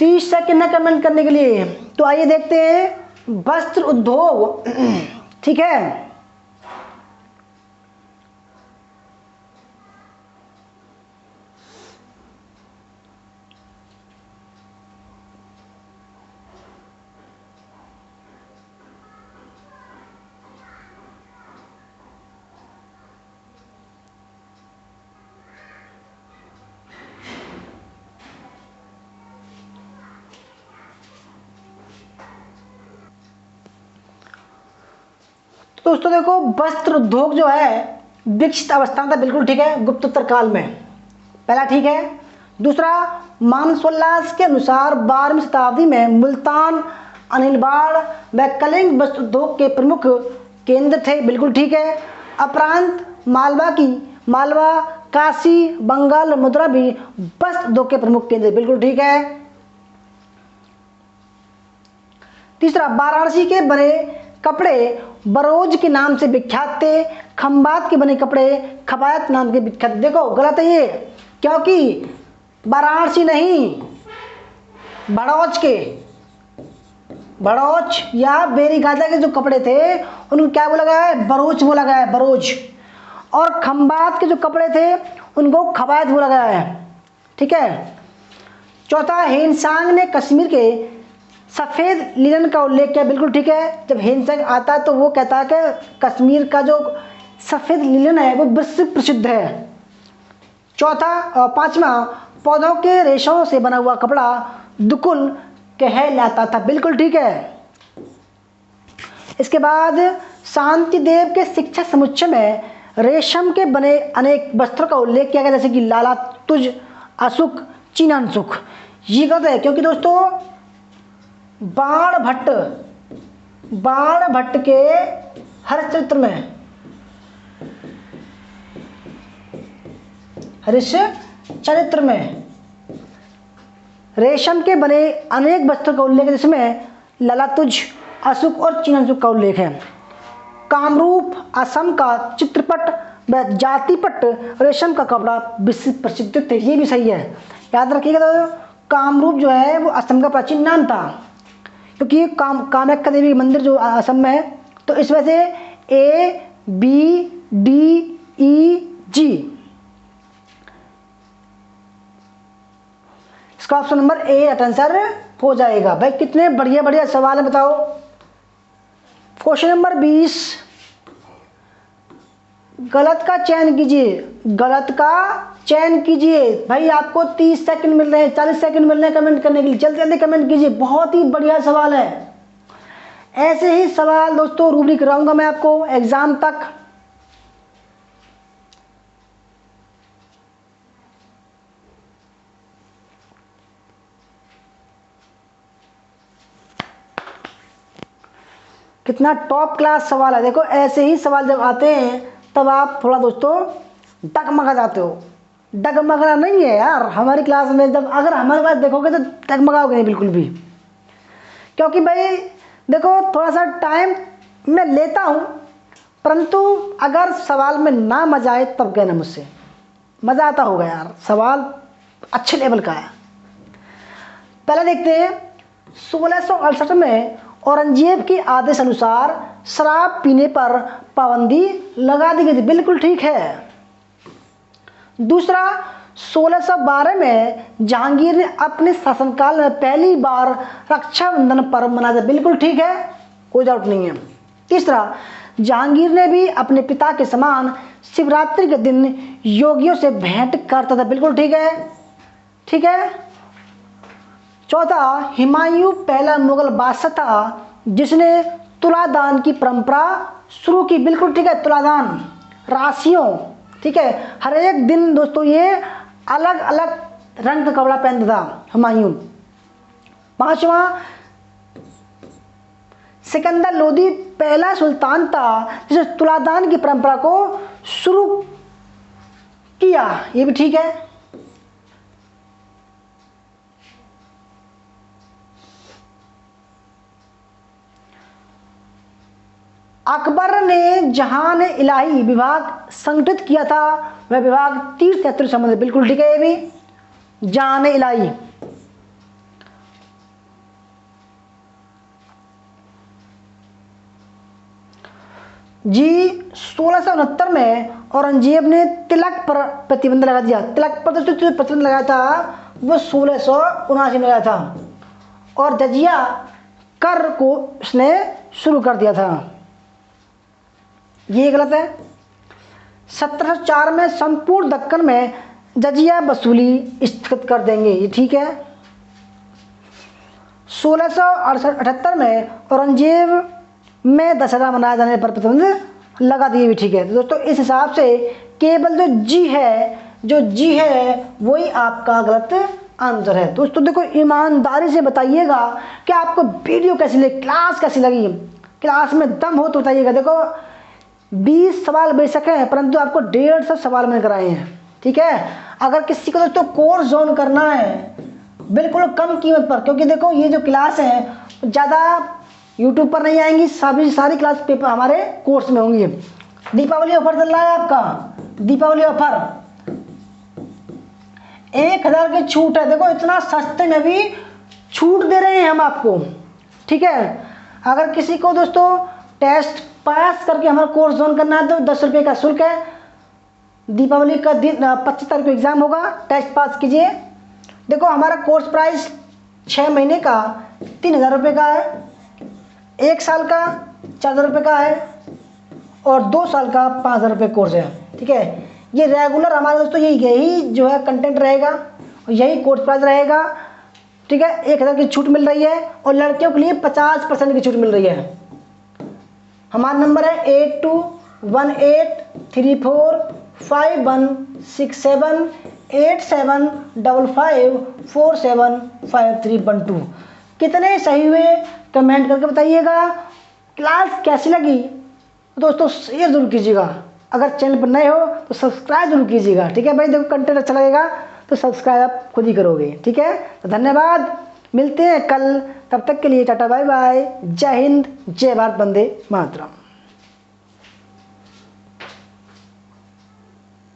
तीस सेकंड है कमेंट करने के लिए। तो आइए देखते हैं वस्त्र उद्योग। ठीक है, दोस्तों देखो वस्त्र उद्योग जो है विकसित अवस्था में था, बिल्कुल ठीक है, गुप्तोत्तर काल में। पहला ठीक है। दूसरा, मानसोल्लास के अनुसार 12वीं शताब्दी में मुल्तान, अनिलबाड़ व कलिंग वस्त्र उद्योग के प्रमुख केंद्र थे, बिल्कुल ठीक है। अपरांत मालवा, काशी, बंगाल, मथुरा भी वस्त्र उद्योग के प्रमुख केंद्र। बिल्कुल ठीक है। तीसरा, वाराणसी के बने कपड़े बरोज के नाम से विख्यात थे, खंबात के बने कपड़े खबायत नाम के विख्यात। देखो गलत है ये, क्योंकि वाराणसी नहीं, बड़ौच या बेरीगादा के जो कपड़े थे उनको क्या बोला गया है? बरोच बोला गया है, बरोज। और खंबात के जो कपड़े थे उनको खबायत बोला गया है। ठीक है। चौथा, हेनसांग ने कश्मीर के सफ़ेद लिनन का उल्लेख किया। बिल्कुल ठीक है। जब हेनसांग आता है तो वो कहता है कि कश्मीर का जो सफ़ेद लिनन है वो विश्व प्रसिद्ध है। पांचवा, पौधों के रेशों से बना हुआ कपड़ा दुकुल कहलाता था। बिल्कुल ठीक है। इसके बाद शांति देव के शिक्षा समुच्चय में रेशम के बने अनेक वस्त्रों का उल्लेख किया गया, जैसे कि लाला तुज, अशुक, चीनानसुख। ये गलत है, क्योंकि दोस्तों बाण भट्ट के हरिश्चरित्र में रेशम के बने अनेक वस्त्रों का उल्लेख है, जिसमें ललातुज, अशुक और चीनानसुख का उल्लेख है। कामरूप असम का चित्रपट व जातिपट रेशम का कपड़ा विश्व प्रसिद्ध थे। ये भी सही है, याद रखिएगा। तो कामरूप जो है वो असम का प्राचीन नाम था, क्योंकि कामाख्या देवी मंदिर जो असम में है, तो इस वजह से ABDEG इसका ऑप्शन नंबर ए आंसर हो जाएगा। भाई कितने बढ़िया बढ़िया सवाल है, बताओ। क्वेश्चन नंबर 20, गलत का चयन कीजिए। भाई आपको 30 सेकंड मिल रहे हैं, 40 सेकंड मिल रहे हैं कमेंट करने के लिए। जल्दी जल्दी कमेंट कीजिए, बहुत ही बढ़िया सवाल है। ऐसे ही सवाल दोस्तों रूब्रिक कराऊंगा मैं आपको एग्जाम तक। कितना टॉप क्लास सवाल है। देखो ऐसे ही सवाल जब आते हैं तब आप थोड़ा दोस्तों डगमगा जाते हो। डगमगना नहीं है यार, हमारी क्लास में जब अगर हमारे पास देखोगे तो डगमगाओगे नहीं बिल्कुल भी, क्योंकि भाई देखो थोड़ा सा टाइम मैं लेता हूँ, परंतु अगर सवाल में ना मजा आए तब कहना मुझसे। मज़ा आता होगा यार, सवाल अच्छे लेवल का है। पहले देखते हैं 1668 में औरंगजेब के आदेश अनुसार शराब पीने पर पाबंदी लगा दी गई थी। बिल्कुल ठीक है। दूसरा, 1612 में जहांगीर ने अपने शासनकाल में पहली बार रक्षाबंधन पर्व मनाया था। बिल्कुल ठीक है, कोई डाउट नहीं है। तीसरा, जहांगीर ने भी अपने पिता के समान शिवरात्रि के दिन योगियों से भेंट करता था। बिल्कुल ठीक है, ठीक है। चौथा, हुमायूं पहला मुगल बादशाह था जिसने तुलादान की परंपरा शुरू की। बिल्कुल ठीक है, तुलादान राशियों, ठीक है। हर एक दिन दोस्तों ये अलग अलग रंग का कपड़ा पहनता था हुमायूं। पांचवा, सिकंदर लोदी पहला सुल्तान था जिसने तुलादान की परंपरा को शुरू किया। ये भी ठीक है। अकबर ने जहान इलाही विभाग संगठित किया था, वह विभाग तीर्थ यात्री संबंधित। बिल्कुल ठीक है, ये भी जहान इलाही। जी 1669 में औरंगजेब ने तिलक पर प्रतिबंध लगा दिया। तिलक पर जो प्रतिबंध लगाया था वो 1679 में लगाया था, और जजिया कर को उसने शुरू कर दिया था। ये गलत है। 1704 में संपूर्ण दक्कन में जजिया वसूली स्थगित कर देंगे। ये ठीक है। 1678 में औरंगजेब में दशहरा मनाए जाने पर प्रतिबंध लगा दिए। भी ठीक है। तो दोस्तों इस हिसाब से केवल जो जी है वही आपका गलत आंसर है। दोस्तों देखो ईमानदारी से बताइएगा कि आपको वीडियो कैसी लगी, क्लास कैसी लगी। क्लास में दम हो तो बताइएगा। देखो 20 सवाल बेशक हैं, परंतु आपको 150 सवाल मैंने कराए हैं। ठीक है, अगर किसी को दोस्तों कोर्स ज्वाइन करना है बिल्कुल कम कीमत पर, क्योंकि देखो ये जो क्लास है ज़्यादा यूट्यूब पर नहीं आएंगी, सारी क्लास पेपर हमारे कोर्स में होंगी। दीपावली ऑफर चल रहा है आपका, दीपावली ऑफर 1000 की छूट है। देखो इतना सस्ते में भी छूट दे रहे हैं हम आपको। ठीक है, अगर किसी को दोस्तों टेस्ट पास करके हमारा कोर्स ज्वाइन करना है तो 10 रुपये का शुल्क है। दीपावली का दिन 25 तारीख को एग्ज़ाम होगा, टेस्ट पास कीजिए। देखो हमारा कोर्स प्राइस 6 महीने का 3000 रुपये का है, 1 साल का 4000 रुपये का है और 2 साल का 5000 रुपये कोर्स है। ठीक है, ये रेगुलर हमारे दोस्तों यही जो है कंटेंट रहेगा, यही कोर्स प्राइस रहेगा। ठीक है, 1000 की छूट मिल रही है और लड़कियों के लिए 50% की छूट मिल रही है। हमारा नंबर है 8218345167 8755475312। कितने सही हुए कमेंट करके बताइएगा। क्लास कैसी लगी दोस्तों शेयर जरूर कीजिएगा, अगर चैनल पर नए हो तो सब्सक्राइब जरूर कीजिएगा। ठीक है भाई, देखो कंटेंट अच्छा लगेगा तो सब्सक्राइब आप खुद ही करोगे। ठीक है, तो धन्यवाद, मिलते हैं कल, तब तक के लिए टाटा बाय बाय, जय हिंद, जय भारत, वंदे मातरम।